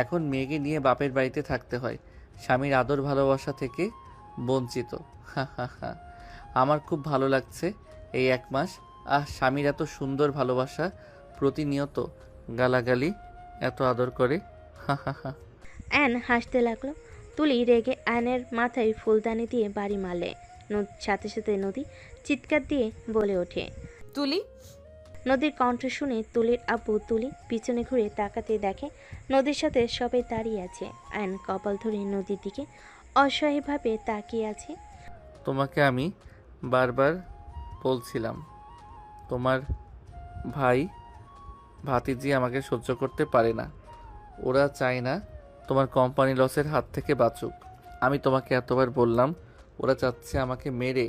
এখন মেয়েকে নিয়ে বাপের বাড়িতে থাকতে হয়, স্বামীর আদর ভালোবাসা থেকে বঞ্চিত। হা হা হা। আমার খুব ভালো লাগছে এই 1 মাস স্বামীর এত সুন্দর ভালোবাসা, প্রতিনিয়ত গালাগালি, এত আদর করে। হা হা হা। অ্যান হাসতে লাগলো। তুলি রেগে অ্যানের মাথায় ফুলদানি দিয়ে বাড়ি মারলে। সাথে সাথে নদী চিৎকার দিয়ে বলে ওঠে, তুলি। নদীর কণ্ঠ শুনে তুলির আব্বু তুলি পিছনে ঘুরে তাকাতে দেখে নদীর সাথে সবাই দাঁড়িয়ে আছে। অ্যান কপাল ধরে নদীর দিকে অসহায়ভাবে তাকিয়ে আছে। তোমাকে আমি বারবার বলছিলাম, তোমার ভাই ভাতিজি আমাকে সহ্য করতে পারে না। ওরা চায় না তোমার কোম্পানি লসের হাত থেকে বাঁচুক। আমি তোমাকে এতবার বললাম, ওরা চাচ্ছে আমাকে মেরে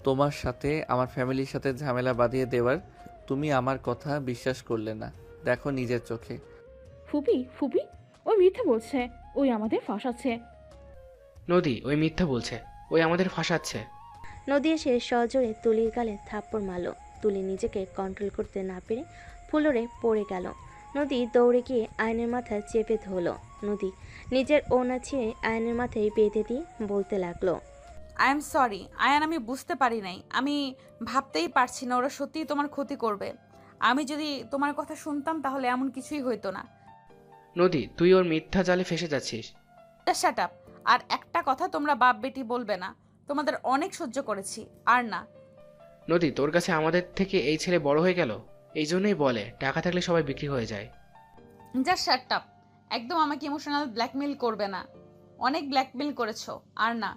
তোমার সাথে আমার ফ্যামিলির সাথে ঝামেলা বাঁধিয়ে দেওয়ার। তুমি আমার কথা বিশ্বাস করলে না। দেখো নিজের চোখে। ফুপি ফুপি ওই মিথ্যা বলছে, ওই আমাদের ফাঁসাচ্ছে। নদী ওই মিথ্যা বলছে, ওই আমাদের ফাঁসাচ্ছে। নদী এসে সজোরে তুলির গালে থাপ্পড় মারল। তুলি নিজেকে কন্ট্রোল করতে না পেরে ফ্লোরে পড়ে গেল। নদী দৌড়ে গিয়ে আয়নের মাথায় চেপে ধরল। নদী নিজের ওড়না ছিঁড়ে আয়নের মাথায় বেঁধে দিয়ে বলতে লাগলো, আই এম সরি আয়ান, আমি বুঝতে পারি নাই। আমি ভাবতেই পারছি না ওরা সত্যিই তোমার ক্ষতি করবে। আমি যদি তোমার কথা শুনতাম তাহলে এমন কিছুই হইতো না। নদী তুই ওর মিথ্যা জালে ফেসে যাচ্ছিস। Shut up. আর একটা কথা তোমরা বাপ বেটি বলবে না। তোমাদের অনেক সহ্য করেছি, আর না। নদী তোর কাছে আমাদের থেকে এই ছেলে বড় হয়ে গেল, এই জন্যই বলে টাকা থাকলে সবাই বিক্রি হয়ে যায়। যা শাট আপ। একদম আমাকে ইমোশনাল ব্ল্যাকমেল করবে না। অনেক ব্ল্যাকমেল করেছো, আর না।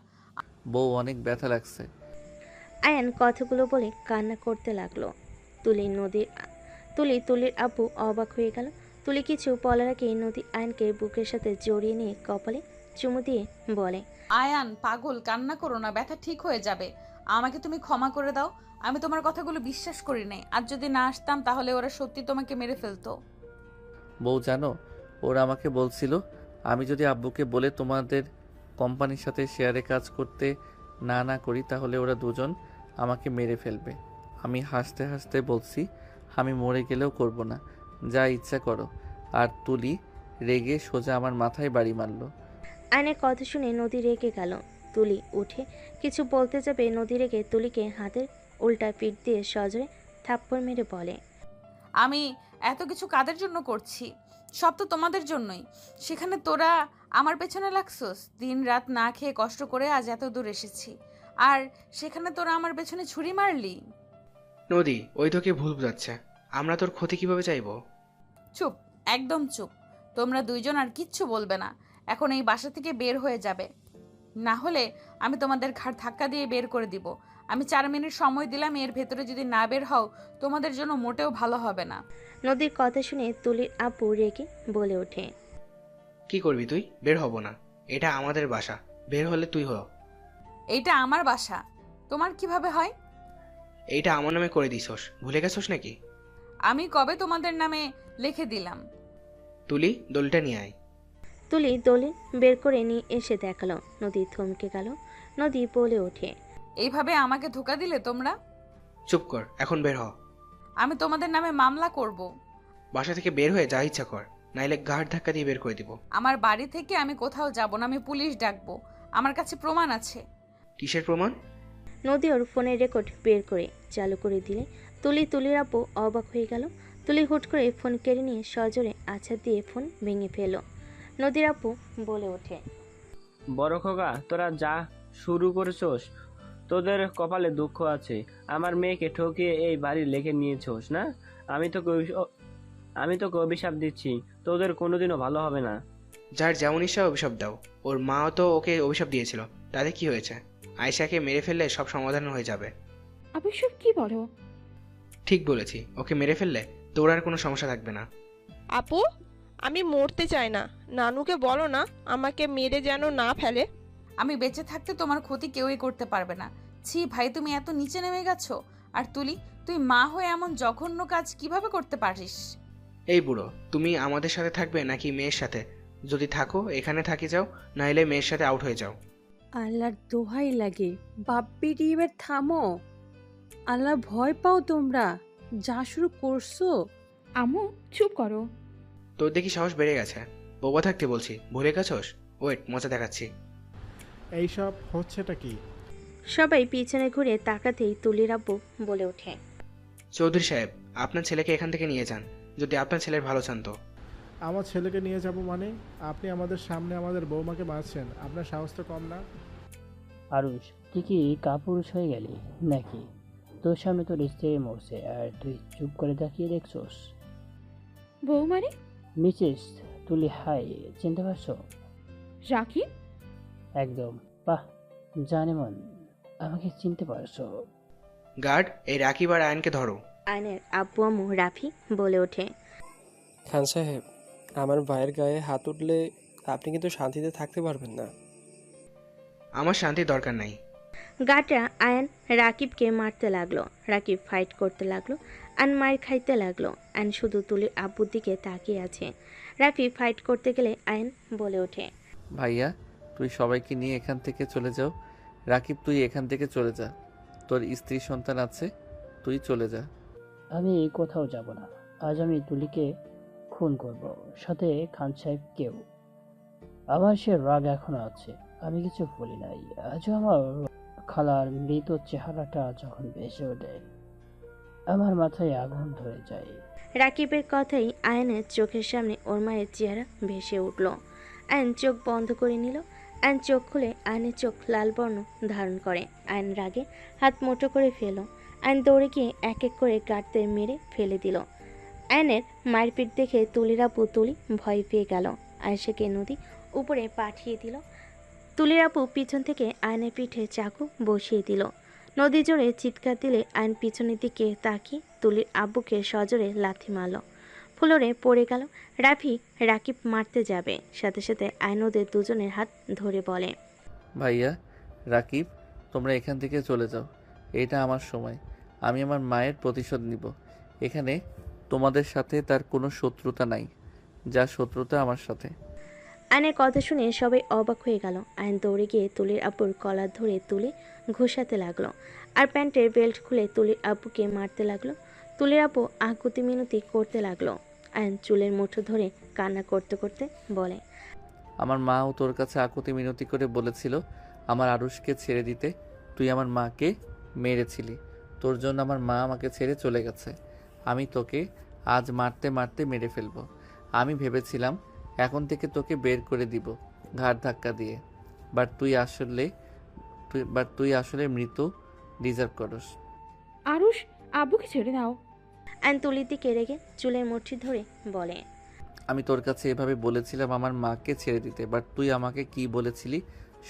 বউ অনেক ব্যথা লাগছে। আয়ান কথাগুলো বলে কান্না করতে লাগলো। তুলির আব্বু অবাক হয়ে গেল। তুলি কিছু বলার আগে নদী আয়নকে বুকের সাথে জড়িয়ে নিয়ে কপালে চুমু দিয়ে বলে, আয়ান পাগল, কান্না করো না, ব্যথা ঠিক হয়ে যাবে। আমাকে তুমি ক্ষমা করে দাও। আমি তোমার কথাগুলো বিশ্বাস করি নাই। আর যদি না আসতাম তাহলে ওরা সত্যি তোমাকে মেরে ফেলতো। বউ জানো, ওরা আমাকে বলছিল আমি যদি আব্বুকে বলে তোমাদের কোম্পানির সাথে শেয়ারে কাজ করতে না করি তাহলে ওরা দুজন আমাকে মেরে ফেলবে। আমি হাসতে হাসতে বলছি আমি মরে গেলেও করব না, যা ইচ্ছা করো। আর তুলি রেগে সোজা আমার মাথায় বাড়ি মারলো। আয়নের কথা শুনে নদী রেগে গেল। তুলি উঠে কিছু বলতে যাবে, নদী রেগে তুলিকে হাতের উল্টা পিঠ দিয়ে সজোরে থাপ্পড় মেরে বলে, আমি এত কিছু কাদের জন্য করছি? সব তো তোমাদের জন্যই। সেখানে তোরা আমার পেছনে লাগছস। দিন রাত না খেয়ে কষ্ট করে আজ এত দূর এসেছি, আর সেখানে তোরা আমার পেছনে ছুরি মারলি। নদী ওই তোকে ভুল বুঝাচ্ছে, আমরা তোর ক্ষতি কিভাবে চাইবো? চুপ, একদম চুপ। তোমরা দুইজন আর কিচ্ছু বলবে না। এখন এই বাসা থেকে বের হয়ে যাবে, না হলে আমি তোমাদের ঘাড় ধাক্কা দিয়ে বের করে দিব। আমি 4 মিনিট সময় দিলাম, এর ভেতরে যদি না বের হও তোমাদের জন্য মোটেও ভালো হবে না। নদীর কথা শুনে তুলির আব্বু রেগে বলে ওঠে, কি করবি তুই? বের হব না, এটা আমাদের বাসা, বের হলে তুই হ। এইটা আমার বাসা, তোমার কিভাবে হয়? এইটা আমার নামে করে দিছস, ভুলে গেছস নাকি? আমি কবে তোমাদের নামে লিখে দিলাম? তুলি দলটা নিয়ে আয়। তুলি দলিল বের করে নিয়ে এসে দেখালো। নদী থমকে গেল। নদী বলে ওঠে, এইভাবে আমাকে ধোকা দিলে তোমরা? চুপ কর, এখন বের হ। আমি তোমাদের নামে মামলা করব। বাসা থেকে বের হয়ে যা ইচ্ছা কর, নাইলে ঘাড় ধাক্কা দিয়ে বের করে দিব। আমার বাড়ি থেকে আমি কোথাও যাব না, আমি পুলিশ ডাকবো। আমার কাছে প্রমাণ আছে। কিসের প্রমাণ? নদী ওর ফোনের রেকর্ড বের করে চালু করে দিলে তুলির আব্বু অবাক হয়ে গেল। তুলি হুট করে ফোন কেড়ে নিয়ে সজোরে আছাড় দিয়ে ফোন ভেঙে ফেলো। নদীর আব্বু বলে ওঠে, বড় খোকা, তোরা যা শুরু করেছোস, তোদের কপালে দুঃখ আছে। আমার মেয়েকে ঠকিয়ে এই বাড়ি লেখে নিয়েছোস না? আমি তোকে অভিশাপ দিচ্ছি, তোদের কোনোদিনও ভালো হবে না। যার যেমন ইচ্ছা অভিশাপ দাও, ওর মাও তো ওকে অভিশাপ দিয়েছিল, তাতে কি হয়েছে? আয়েশাকে মেরে ফেললে সব সমাধান হয়ে যাবে। অবশ্যই কি বলো? ঠিক বলেছি, ওকে মেরে ফেললে তোর আর কোনো সমস্যা থাকবে না। আপু, আমি মরতে চাই না। নানুকে বলো না আমাকে মেরে যেন না ফেলে। আমি বেঁচে থাকতে তোমার ক্ষতি কেউই করতে পারবে না। ছি ভাই, তুমি এত নিচে নেমে গেছো। আর তুলি, তুই মা হয়ে এমন জঘন্য কাজ কিভাবে করতে পারিস? এই বুড়ো, তুমি আমাদের সাথে থাকবে নাকি মেয়ের সাথে? যদি থাকো এখানে থাকি যাও, নাইলে মেয়ের সাথে আউট হয়ে যাও। আল্লাহর দোহাই লাগে, বাপ্পিটি এবার থামো। আল্লাহ ভয় পাও তোমরা, যা শুরু করছো। আম্মু চুপ করো। তোর দেখি সাহস বেড়ে গেছে। বোবা থাকতে বলছি, ভুলে গেছস? ওয়েট, মজা দেখাচ্ছি। এইসব হচ্ছেটা কি? সবাই পিছনে ঘুরে তাকাতেই তুলির আব্বু বলে ওঠে, চৌধুরী সাহেব, আপনার ছেলেকে এখান থেকে নিয়ে যান, যদি আপনার ছেলের ভালো চান তো। আমার ছেলেকে নিয়ে যাব মানে? আপনি আমাদের সামনে আমাদের বৌমাকে মারছেন, আপনার সাহস তো কম না। আরুষ, তুই কি কাপুরুষ হয়ে গেলি নাকি? তোর সামনে তোর স্ত্রী মরছে আর তুই চুপ করে তাকিয়ে দেখছোস? বউ মানে? মিসেস তুলি, হাই, চিনতে পারছো? রাকিব? একদম। বাহ, জানে মন, আমাকে চিনতে পারছো। গার্ড, এই রাকিব আর আয়নকে ধরো। আয়নের আব্বু আম্মু রাফি বলে ওঠে, খান সাহেব, আমার ভাইয়ের গায়ে হাত উঠলে আপনি কিন্তু শান্তিতে থাকতে পারবেন না। আমার শান্তির দরকার নাই। গাটা আয়ন রাকিবকে মারতে লাগলো। রাকিব ফাইট করতে লাগলো, আন মার খাইতে লাগলো। আয়ন শুধু তুলির আব্বুর দিকে তাকিয়ে আছে। রাফি ফাইট করতে গেলে আয়ন বলে ওঠে, ভাইয়া তুই সবাইকে নিয়ে এখান থেকে চলে যাও। রাকিব তুই এখান থেকে চলে যা, তোর স্ত্রী সন্তান আছে, তুই চলে যা। আমি কোথাও যাব না। আজ আমি তুলিকে খুন করব, সাথে খান সাহেবকেও। আমার সে রাগ এখনো আছে, আমি কিছু বলি নাই। আজও আমার খালার মৃত চেহারাটা যখন ভেসে ওঠে, আমার মাথায় আগুন ধরে যায়। রাকিবের কথাই আয়নের চোখের সামনে ওর মায়ের চেহারা ভেসে উঠল। আয়ন চোখ বন্ধ করে নিল। আয়ন চোখ খুলে আয়নের চোখ লাল বর্ণ ধারণ করে। আয়ন রাগে হাত মুঠো করে ফেল। আয়ন দৌড়ে গিয়ে এক এক করে গার্ডদের মেরে ফেলে দিল। আয়নের মারপিট দেখে তুলির আপু তুলি ভয় পেয়ে গেল। আয়েশাকে নদী উপরে পাঠিয়ে দিল। তুলির আপু পিছন থেকে আয়নের পিঠে চাকু বসিয়ে দিল। নদী জোরে চিৎকার দিলে আয়ন পিছনের দিকে তাকিয়ে তুলির আব্বুকে সজোরে লাথি মারল। ফ্লোরে পড়ে গেল। রাফি রাকিব মারতে যাবে, সাথে সাথে আয়ন ওদের দুজনের হাত ধরে বলে, ভাইয়া রাকিব তোমরা এখান থেকে চলে যাও, এটা আমার সময়, আমি আমার মায়ের প্রতিশোধ নিব। এখানে তোমাদের সাথে তার কোনো শত্রুতা নাই, যা শত্রুতা আমার সাথে। আয়নের কথা শুনে সবাই অবাক হয়ে গেল। আয়ন দৌড়ে গিয়ে তুলির আব্বুর কলার ধরে তুলে ঘোষাতে লাগলো, আর প্যান্টের বেল্ট খুলে তুলির আব্বুকে মারতে লাগলো। তুলির আব্বু আকুতি মিনতি করতে লাগলো। আয়ন চুলের মুঠো ধরে কান্না করতে করতে বলে, আমার মাও তোর কাছে আকুতি মিনতি করে বলেছিল আমার আরুষকে ছেড়ে দিতে, তুই আমার মাকে মেরেছিলি, তোর জন্য আমার মা আমাকে ছেড়ে চলে গেছে। আমি তোকে আজ মারতে মারতে মেরে ফেলবো। আমি ভেবেছিলাম এখন থেকে তোকে বের করে দিব ঘাড় ধাক্কা দিয়ে, বাট তুই আসলে মৃত্যু ডিজার্ভ করস। আরুষ, আব্বুকে ছেড়ে দাও। আয়ন তুলির দিকে রেগে চুলের মুঠি ধরে বলে, আমি তোর কাছে এভাবে বলেছিলাম আমার মাকে ছেড়ে দিতে, বাট তুই আমাকে কি বলেছিলি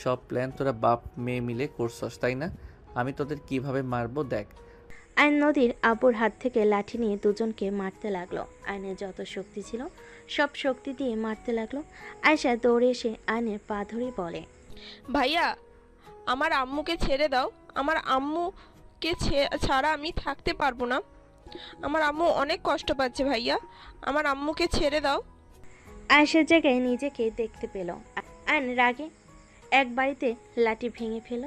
সব প্ল্যান তোরা বাপ মেয়ে মিলে করছস, তাই না? আমি তোদের কিভাবে মারবো দেখ। আয়ন নদীর আব্বুর হাত থেকে লাঠি নিয়ে দুজনকে মারতে লাগলো। আয়নের যত শক্তি ছিল সব শক্তি দিয়ে মারতে লাগলো। আয়েশা দৌড়ে এসে আয়নের পা ধরে বলে, ভাইয়া আমার আম্মুকে ছেড়ে দাও, আমার আম্মুকে ছাড়া আমি থাকতে পারবো না। আমার আম্মু অনেক কষ্ট পাচ্ছে ভাইয়া, আমার আম্মুকে ছেড়ে দাও। আয়েশার জায়গায় নিজেকে দেখতে পেল। আয়ন রাগে এক বাড়িতে লাঠি ভেঙে ফেল।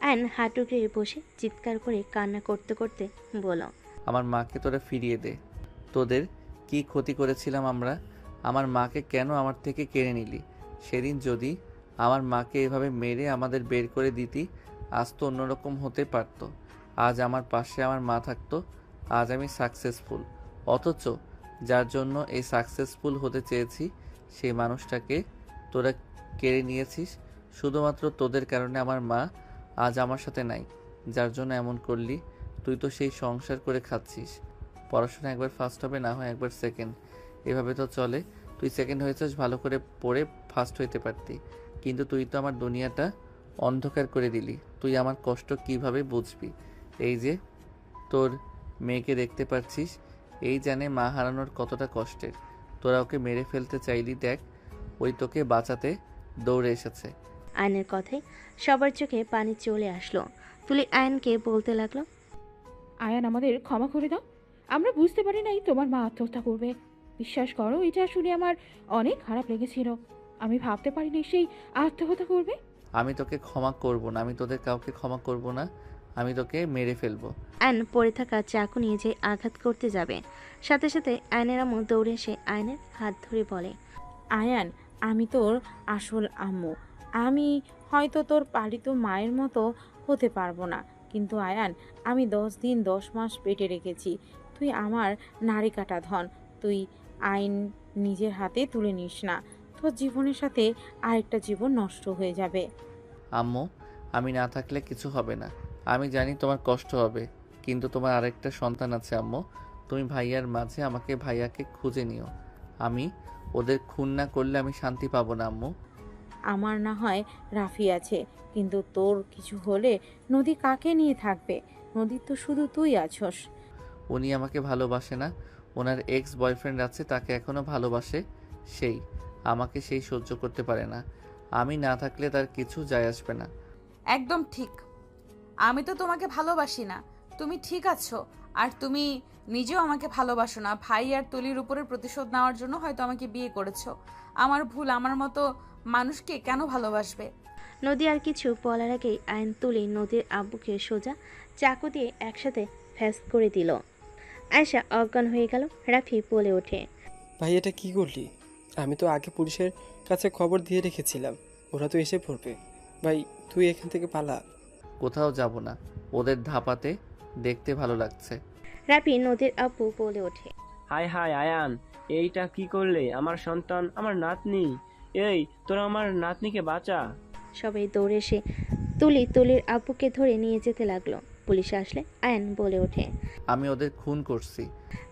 আয়ন হাঁটু গেড়ে বসে চিৎকার করে কান্না করতে করতে বলল, আমার মাকে তোরা ফিরিয়ে দে। তোদের কি ক্ষতি করেছিলাম আমরা? আমার মাকে কেন আমার থেকে কেড়ে নিলি? সেদিন যদি আমার মাকে এভাবে মেরে আমাদের বের করে দিতি, আজ তো অন্যরকম হতে পারতো। আজ আমার পাশে আমার মা থাকতো, আজ আমি সাকসেসফুল। অথচ যার জন্য এই সাকসেসফুল হতে চেয়েছি সেই মানুষটাকে তোরা কেড়ে নিয়েছিস। শুধুমাত্র তোদের কারণে আমার মা আজ আমার সাথে নাই, যার জন্য এমন করলি। তুই তো সেই সংসার করে খাচ্ছিস। পড়াশোনা একবার ফার্স্ট হবে, না হয় একবার সেকেন্ড, এভাবে তো চলে। তুই সেকেন্ড হয়েছিস, ভালো করে পড়ে ফার্স্ট হইতে পারতি, কিন্তু তুই তো আমার দুনিয়াটা অন্ধকার করে দিলি। তুই আমার কষ্ট কিভাবে বুঝবি? এই যে তোর মেয়েকে দেখতে পাচ্ছিস, এই জানে মা হারানোর কতটা কষ্টের। তোরা ওকে মেরে ফেলতে চাইলি, দেখ ওই তোকে বাঁচাতে দৌড়ে এসেছে। আয়নের কথায় সবার চোখে পানি চলে আসলো। তুলি আয়নকে বলতে লাগলো, আয়ান, আমাদের ক্ষমা করে দাও। আমরা বুঝতে পারি নাই তোমার মা আত্মহত্যা করবে। বিশ্বাস করো, এটা শুনে আমার অনেক খারাপ লেগেছিল। আমি ভাবতে পারিনি সেই আত্মহত্যা করবে। আমি তোকে ক্ষমা করব না, আমি তোদের কাউকে ক্ষমা করব না, আমি তোকে মেরে ফেলবো। আয়ন পড়ে থাকা চাকু নিয়ে যে আঘাত করতে যাবে, সাথে সাথে আয়নের আম্মু দৌড়ে এসে আয়নের হাত ধরে বলে, আয়ান, আমি তোর আসল আম্মু। আমি হয়তো তোর পালিত মায়ের মতো হতে পারবো না, কিন্তু আয়ান, আমি 10 দিন 10 মাস পেটে রেখেছি তুই আমার নারী কাটা ধন। তুই আইন নিজের হাতে তুলে নিস না, তোর জীবনের সাথে আরেকটা জীবন নষ্ট হয়ে যাবে। আম্মু, আমি না থাকলে কিছু হবে না। আমি জানি তোমার কষ্ট হবে, কিন্তু তোমার আরেকটা সন্তান আছে আম্মু। তুমি ভাইয়ার মাঝে আমাকে ভাইয়াকে খুঁজে নিও। আমি ওদের খুন না করলে আমি শান্তি পাবো না আম্মু। আমার না হয় রাফি আছে, কিন্তু তোর কিছু হলে নদী কাকে নিয়ে থাকবে? নদীর তো শুধু তুই আছস। উনি আমাকে ভালোবাসে না, ওনার এক্স বয়ফ্রেন্ড আছে, তাকে এখনও ভালোবাসে। আমাকে সেই সহ্য করতে পারে না। আমি না থাকলে তার কিছু যায় আসবে না। একদম ঠিক। আমি তো তোমাকে ভালোবাসি না, তুমি ঠিক আছো। আর তুমি নিজেও আমাকে ভালোবাসো না। ভাই আর তুলির উপরে প্রতিশোধ নেওয়ার জন্য হয়তো আমাকে বিয়ে করেছো। আমার ভুল। আমার মতো মানুষকে কেন ভালোবাসবে? নদী আর কিছু বলার আগেই আয়ন তুলি নদীর আব্বুকে সোজা চাকু দিয়ে একসাথে ফ্যাস করে দিল। আয়েশা অজ্ঞান হয়ে গেল। রাফি বলে ওঠে, ভাই এটা কি করলি? আমি তো আগে পুলিশের কাছে খবর দিয়ে রেখেছিলাম, ওরা তো এসে পড়বে। ভাই তুই এখান থেকে পালা। কোথাও যাব না, ওদের ধাপাতে দেখতে ভালো লাগছে। রাফি নদীর আব্বু বলে ওঠে, হায় হায় আয়ান, এইটা কি করলে? আমার সন্তান, আমার নাতনি। এই তোরা আমার নাতনিকে বাঁচা। সবাই দৌড়ে এসে তুলির আব্বুকে ধরে নিয়ে যেতে লাগলো। পুলিশ আসলে আয়ন বলে ওঠে, আমি ওদের খুন করছি।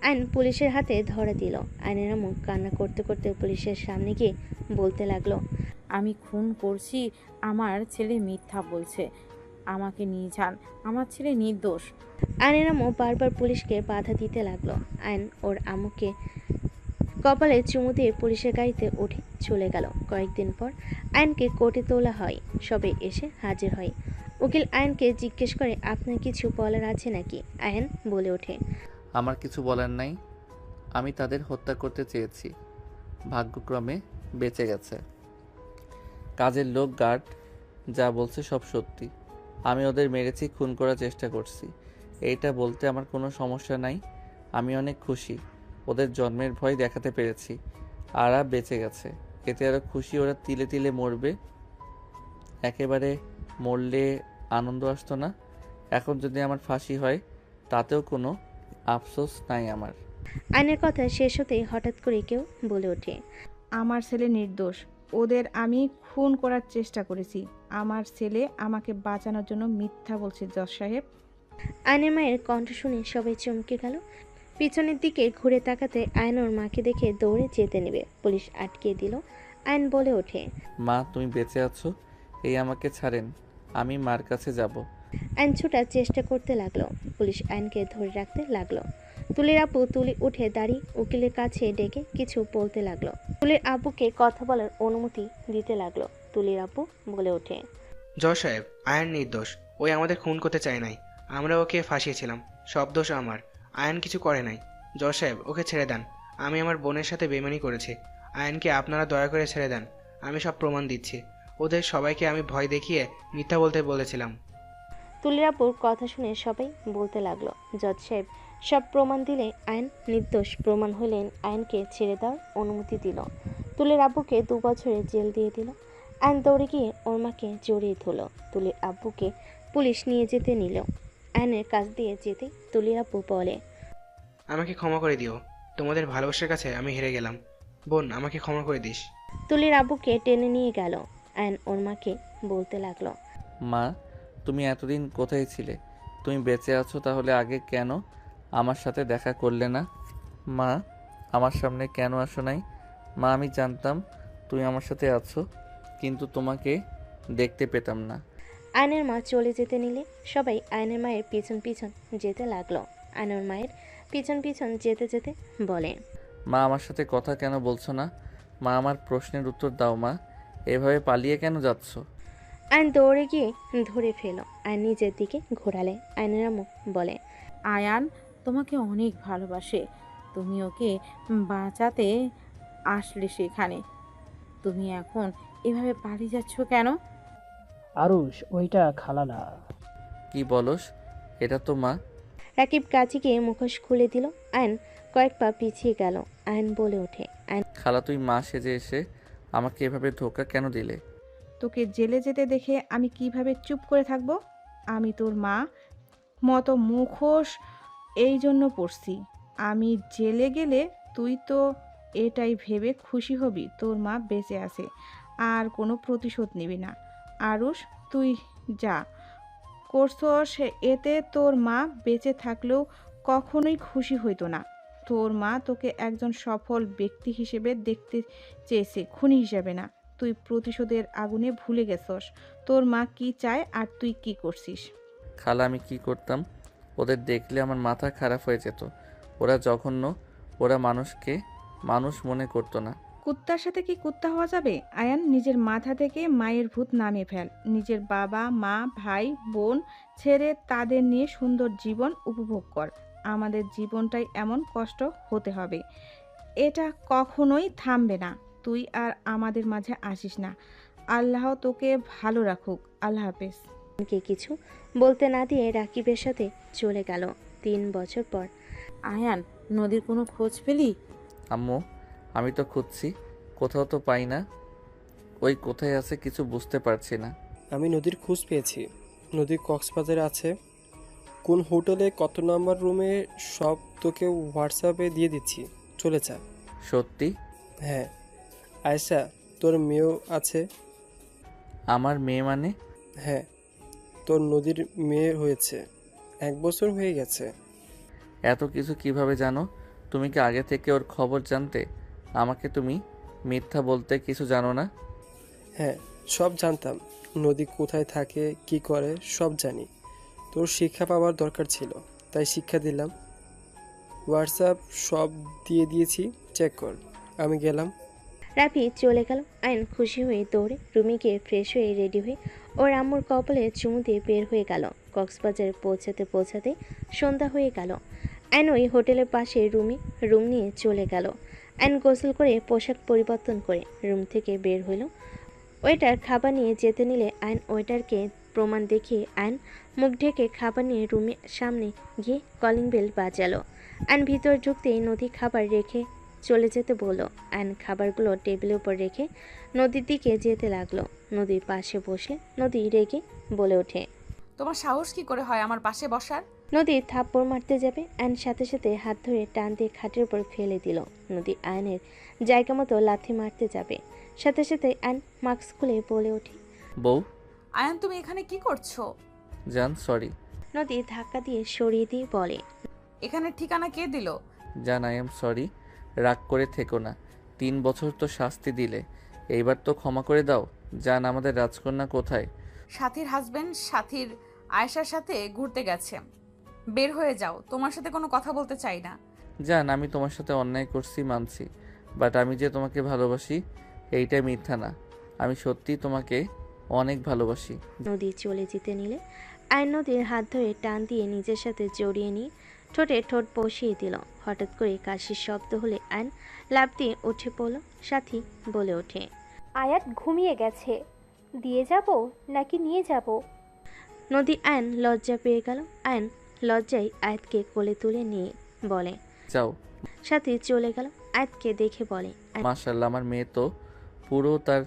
আয়ন পুলিশের হাতে ধরা দিল। আয়নের আম্মু কান্না করতে করতে পুলিশের সামনে গিয়ে বলতে লাগলো, আমি খুন করছি, আমার ছেলে মিথ্যা বলছে, আমাকে নিয়ে যান, আমার ছেলে নির্দোষ। আয়নের আম্মু বারবার পুলিশকে বাধা দিতে লাগলো। আয়ন ওর আম্মুকে কপালে চুমু দিয়ে পুলিশের গাড়িতে উঠে চলে গেল। কয়েকদিন পর আয়নকে কোর্টে তোলা হয়। সবাই এসে হাজির হয়। উকিল আয়নকে জিজ্ঞেস করে, আপনার কিছু বলার আছে নাকি? আয়ন বলে ওঠে, আমার কিছু বলার নাই। আমি তাদের হত্যা করতে চেয়েছি, ভাগ্যক্রমে বেঁচে গেছে। কাজের লোক গার্ড যা বলছে সব সত্যি। আমি ওদের মেরেছি, খুন করার চেষ্টা করছি, এইটা বলতে আমার কোনো সমস্যা নাই। আমি অনেক খুশি ওদের জন্মের ভয় দেখাতে পেরেছি, আর বেঁচে গেছে। এতে আরও খুশি, ওরা তিলে তিলে মরবে। একেবারে মরলে আনন্দ আসতো না। এখন যদি আমার ফাঁসি হয় তাতেও কোনো আফসোস নাই আমার। আয়নের কথা শেষ হতেই হঠাৎ করে কেউ বলে ওঠে, আমার ছেলে নির্দোষ, ওদের আমি খুন করার চেষ্টা করেছি। আমার ছেলে আমাকে বাঁচানোর জন্য মিথ্যা বলছে জজ সাহেব। আয়নের মায়ের কণ্ঠ শুনে সবাই চমকে গেল। পিছনের দিকে ঘুরে তাকাতে আয়ন ওর মাকে দেখে দৌড়ে যেতে নেবে, পুলিশ আটকে দিল। আয়ন বলে ওঠে, মা তুমি বেঁচে আছো, এই আমাকে ছাড়েন, আমি মার কাছে যাব। আয়ন ছোটার চেষ্টা করতে লাগলো। পুলিশ আয়নকে ধরে রাখতে লাগলো। তুলির আব্বু তুলি উঠে দাঁড়িয়ে উকিলের কাছে ডেকে কিছু বলতে লাগলো। তুলির আব্বুকে কথা বলার অনুমতি দিতে লাগলো। তুলির আব্বু বলে ওঠে, জজ সাহেব, আয়ন নির্দোষ। ওই আমাদের খুন করতে চায় নাই, আমরা ওকে ফাঁসিয়েছিলাম। সব দোষ আমার, আয়ন কিছু করে নাই। জজ সাহেব ওকে ছেড়ে দেন, আমি আমার বোনের সাথে বেইমানি করেছি। আয়নকে আপনারা দয়া করে ছেড়ে দেন, আমি সব প্রমাণ দিচ্ছি। ওদের সবাইকে আমি ভয় দেখিয়ে মিথ্যা বলতে বলেছিলাম। তুলির আব্বুর কথা শুনে সবাই বলতে লাগলো। জজ সাহেব সব প্রমাণ দিলে আয়ন নির্দোষ প্রমাণ হলেন আয়নকে ছেড়ে দেওয়ার অনুমতি দিল। তুলির আব্বুকে 2 বছরের জেল দিয়ে দিল। আয়ন দৌড়ে গিয়ে ওর মাকে জড়িয়ে ধরল। তুলির আব্বুকে পুলিশ নিয়ে যেতে নিল। আয়নের কাছ দিয়ে যেতে তুলির আব্বু বলে, আমাকে ক্ষমা করে দিও, তোমাদের ভালোবাসার কাছে আমি হেরে গেলাম। বোন, আমাকে ক্ষমা করে দিস। তুলির আব্বুকে টেনে নিয়ে গেল। আয়ন ওর মাকে বলতে লাগলো, মা তুমি এতদিন কোথায় ছিলে? তুমি বেঁচে আছো তাহলে আগে কেন আমার সাথে দেখা করলে না? মা আমার সামনে কেন আসো নাই? মা আমি জানতাম তুমি আমার সাথে আছো, কিন্তু তোমাকে দেখতে পেতাম না। আয়নের মা চলে যেতে নিলে সবাই আয়নের মায়ের পিছন পিছন যেতে লাগলো। আয়নের মায়ের পিছন পিছন যেতে যেতে বলে, মা আমার সাথে কথা কেন বলছো না? মা আমার প্রশ্নের উত্তর দাও মা, এভাবে পালিয়ে কেন যাচ্ছ? আয়ন দৌড়ে গিয়ে ধরে ফেলো। আয়ন নিজের দিকে ঘোরালে। আয়নের আম্মু বলে, আয়ান তোমাকে অনেক ভালোবাসে, তুমি ওকে বাঁচাতে আসলে সেখানে, তুমি এখন এভাবে পালিয়ে যাচ্ছ কেন? আরুষ ওইটা খালা না। কি বলস? এটা তো মা। রাকিব কাছে গিয়ে মুখোশ খুলে দিল। আয়ন কয়েক পা পিছিয়ে গেল। আয়ন বলে ওঠে, খালা তুই মা সেজে এসে আমাকে এভাবে ধোকা কেন দিলে? তোকে জেলে যেতে দেখে আমি কিভাবে চুপ করে থাকবো? আমি তোর মা, মতো মুখোশ এই জন্য পড়ছি। আমি জেলে গেলে তুই তো এটাই ভেবে খুশি হবি তোর মা বেঁচে আছে, আর কোনো প্রতিশোধ নিবি না। আরুষ, তুই যা করছস এতে তোর মা বেঁচে থাকলেও কখনোই খুশি হইতো না। তোর মা তোকে একজন সফল ব্যক্তি হিসেবে দেখতে চেয়েছে, খুনি হিসেবে না। তুই প্রতিশোধের আগুনে ভুলে গেছস তোর মা কি চায় আর তুই কি করছিস। খালা, আমি কি করতাম? ওদের দেখলে আমার মাথা খারাপ হয়ে যেত। ওরা জঘন্য, ওরা মানুষকে মানুষ মনে করতো না। কুত্তার সাথে কি কুত্তা হওয়া যাবে? আয়ান, নিজের মাথা থেকে মায়ের ভূত নামিয়ে ফেল। নিজের বাবা মা ভাই বোন ছেড়ে তাদের নিয়ে সুন্দর জীবন উপভোগ কর। আমাদের জীবনটাই এমন কষ্ট হতে হবে, এটা কখনোই থামবে না। তুই আর আমাদের মাঝে আসিস না। আল্লাহ তোকে ভালো রাখুক। আল্লাহ হাফেজ। কে কিছু বলতে না দিয়ে রাকিবের সাথে চলে গেল। 3 বছর পর। আয়ান, নদীর কোনো খোঁজ পেলি? আম্মু, আমি তো খুঁজছি, কোথাও তো পাই না। ওই কোথায় আছে কিছু বুঝতে পারছি না। আমি নদীর খোঁজ পেয়েছি। নদী কক্সবাজারে আছে। কোন হোটেলে কত নাম্বার রুমে সব তোকে হোয়াটসঅ্যাপে দিয়ে দিচ্ছি, চলে যা। সত্যি? হ্যাঁ। আয়শা, তোর মেয়েও আছে। আমার মেয়ে মানে? হ্যাঁ, তোর নদীর মেয়ে হয়েছে। 1 বছর হয়ে গেছে। এত কিছু কিভাবে জানো? তুমি কি আগে থেকে ওর খবর জানতে? আমাকে তুমি মিথ্যা বলতে কিছু জানো না। হ্যাঁ, সব জানতাম। নদী কোথায় থাকে, কি করে, সব জানি। তোর শিক্ষা পাওয়ার দরকার ছিল, তাই শিক্ষা দিলাম। হোয়াটসঅ্যাপ সব দিয়ে দিয়েছি, চেক কর। আমি গেলাম। রাফি চলে গেল। আয়ন খুশি হয়ে দৌড়ে রুমে গিয়ে ফ্রেশ হয়ে রেডি হয়ে ওর আম্মুর কপালে চুমু দিয়ে বের হয়ে গেল। কক্সবাজারে পৌঁছাতে পৌঁছাতে সন্ধ্যা হয়ে গেল। আয়ন ওই হোটেলের পাশে রুম নিয়ে চলে গেল। আয়ন গোসল করে পোশাক পরিবর্তন করে রুম থেকে বের হইল। ওয়েটার খাবার নিয়ে যেতে নিলে আয়ন ওয়েটারকে প্রমাণ দেখিয়ে আয়ন মুখ ঢেকে খাবার নিয়ে রুমের সামনে গিয়ে কলিং বেল বাজালো। আয়ন ভিতর ঢুকতেই নদী খাবার রেখে চলে যেতে বলল। আয়ন খাবারগুলো টেবিলের উপর রেখে নদীর দিকে যেতে লাগলো। নদীর পাশে বসলে নদী রেগে বলে ওঠে, তোমার সাহস কি করে হয় আমার পাশে বসার? নদী থাপ্পড় মারতে যাবে, আয়ন সাথে সাথে হাত ধরে টান দিয়ে খাটের উপর ফেলে দিল। নদী আয়নের জায়গা মতো লাথি মারতে যাবে, সাথে সাথে আয়ন মাস্ক খুলে বলে ওঠে, বউ। আয়ান, তুমি এখানে কি করছো? জান, সরি। নদী ধাক্কা দিয়ে সরিয়ে দিয়ে বলে, এখানে ঠিকানা কে দিল? জান, আই এম সরি। রাগ করে থেকো না। 3 বছর তো শাস্তি দিলে, এইবার তো ক্ষমা করে দাও। জান, আমাদের রাজকন্যা কোথায়? সাথীর হাজবেন্ড সাথীর আয়েশার সাথে ঘুরতে গেছে। বের হয়ে যাও, তোমার সাথে কোনো কথা বলতে চাই না। জান, আমি তোমার সাথে অন্যায় করছি মানছি, বাট আমি যে তোমাকে ভালোবাসি এইটা মিথ্যা না। আমি সত্যি তোমাকে অনেক ভালোবাসি। নদী চলে যেতে নিলে আয়ন নদীর হাত ধরে টান দিয়ে নিজের সাথে জড়িয়ে নিয়ে ঠোঁটে ঠোঁট বসিয়ে দিল। হঠাৎ করে কাশির শব্দ হলে আয়ন লাফ দিয়ে উঠে পড়ল। সাথী বলে ওঠে, আয়াত ঘুমিয়ে গেছে, দিয়ে যাব নাকি নিয়ে যাব? নদী আয়ন লজ্জা পেয়ে গেল। আয়ন লজ্জায় আয়াতকে কোলে তুলে নিয়ে বলে, যাও। সাথী চলে গেল। আয়াতকে দেখে বলে, মাশাআল্লাহ, আমার মেয়ে তো পুরো তার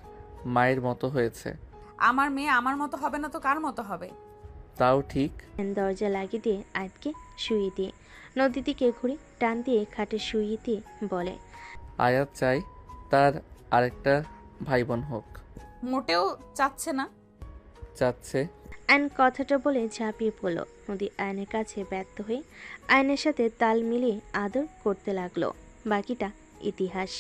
মায়ের মতো হয়েছে। আমার মেয়ে আমার মতো হবে না তো কার মতো হবে? তাও ঠিক। দরজা লাগিয়ে দিয়ে আয়াতকে শুইয়ে দিয়ে নদীর দিকে ঘুরে টান দিয়ে খাটে শুইয়ে দিয়ে বলে, আয়াত চাই তার আরেকটা ভাই বোন হোক। মোটেও চাচ্ছে না। চাচ্ছে। আয়ন কথাটা বলে ঝাঁপিয়ে পড়ল। নদী আয়নের কাছে ব্যর্থ হয়ে আয়নের সাথে তাল মিলিয়ে আদর করতে লাগলো। বাকিটা ইতিহাস।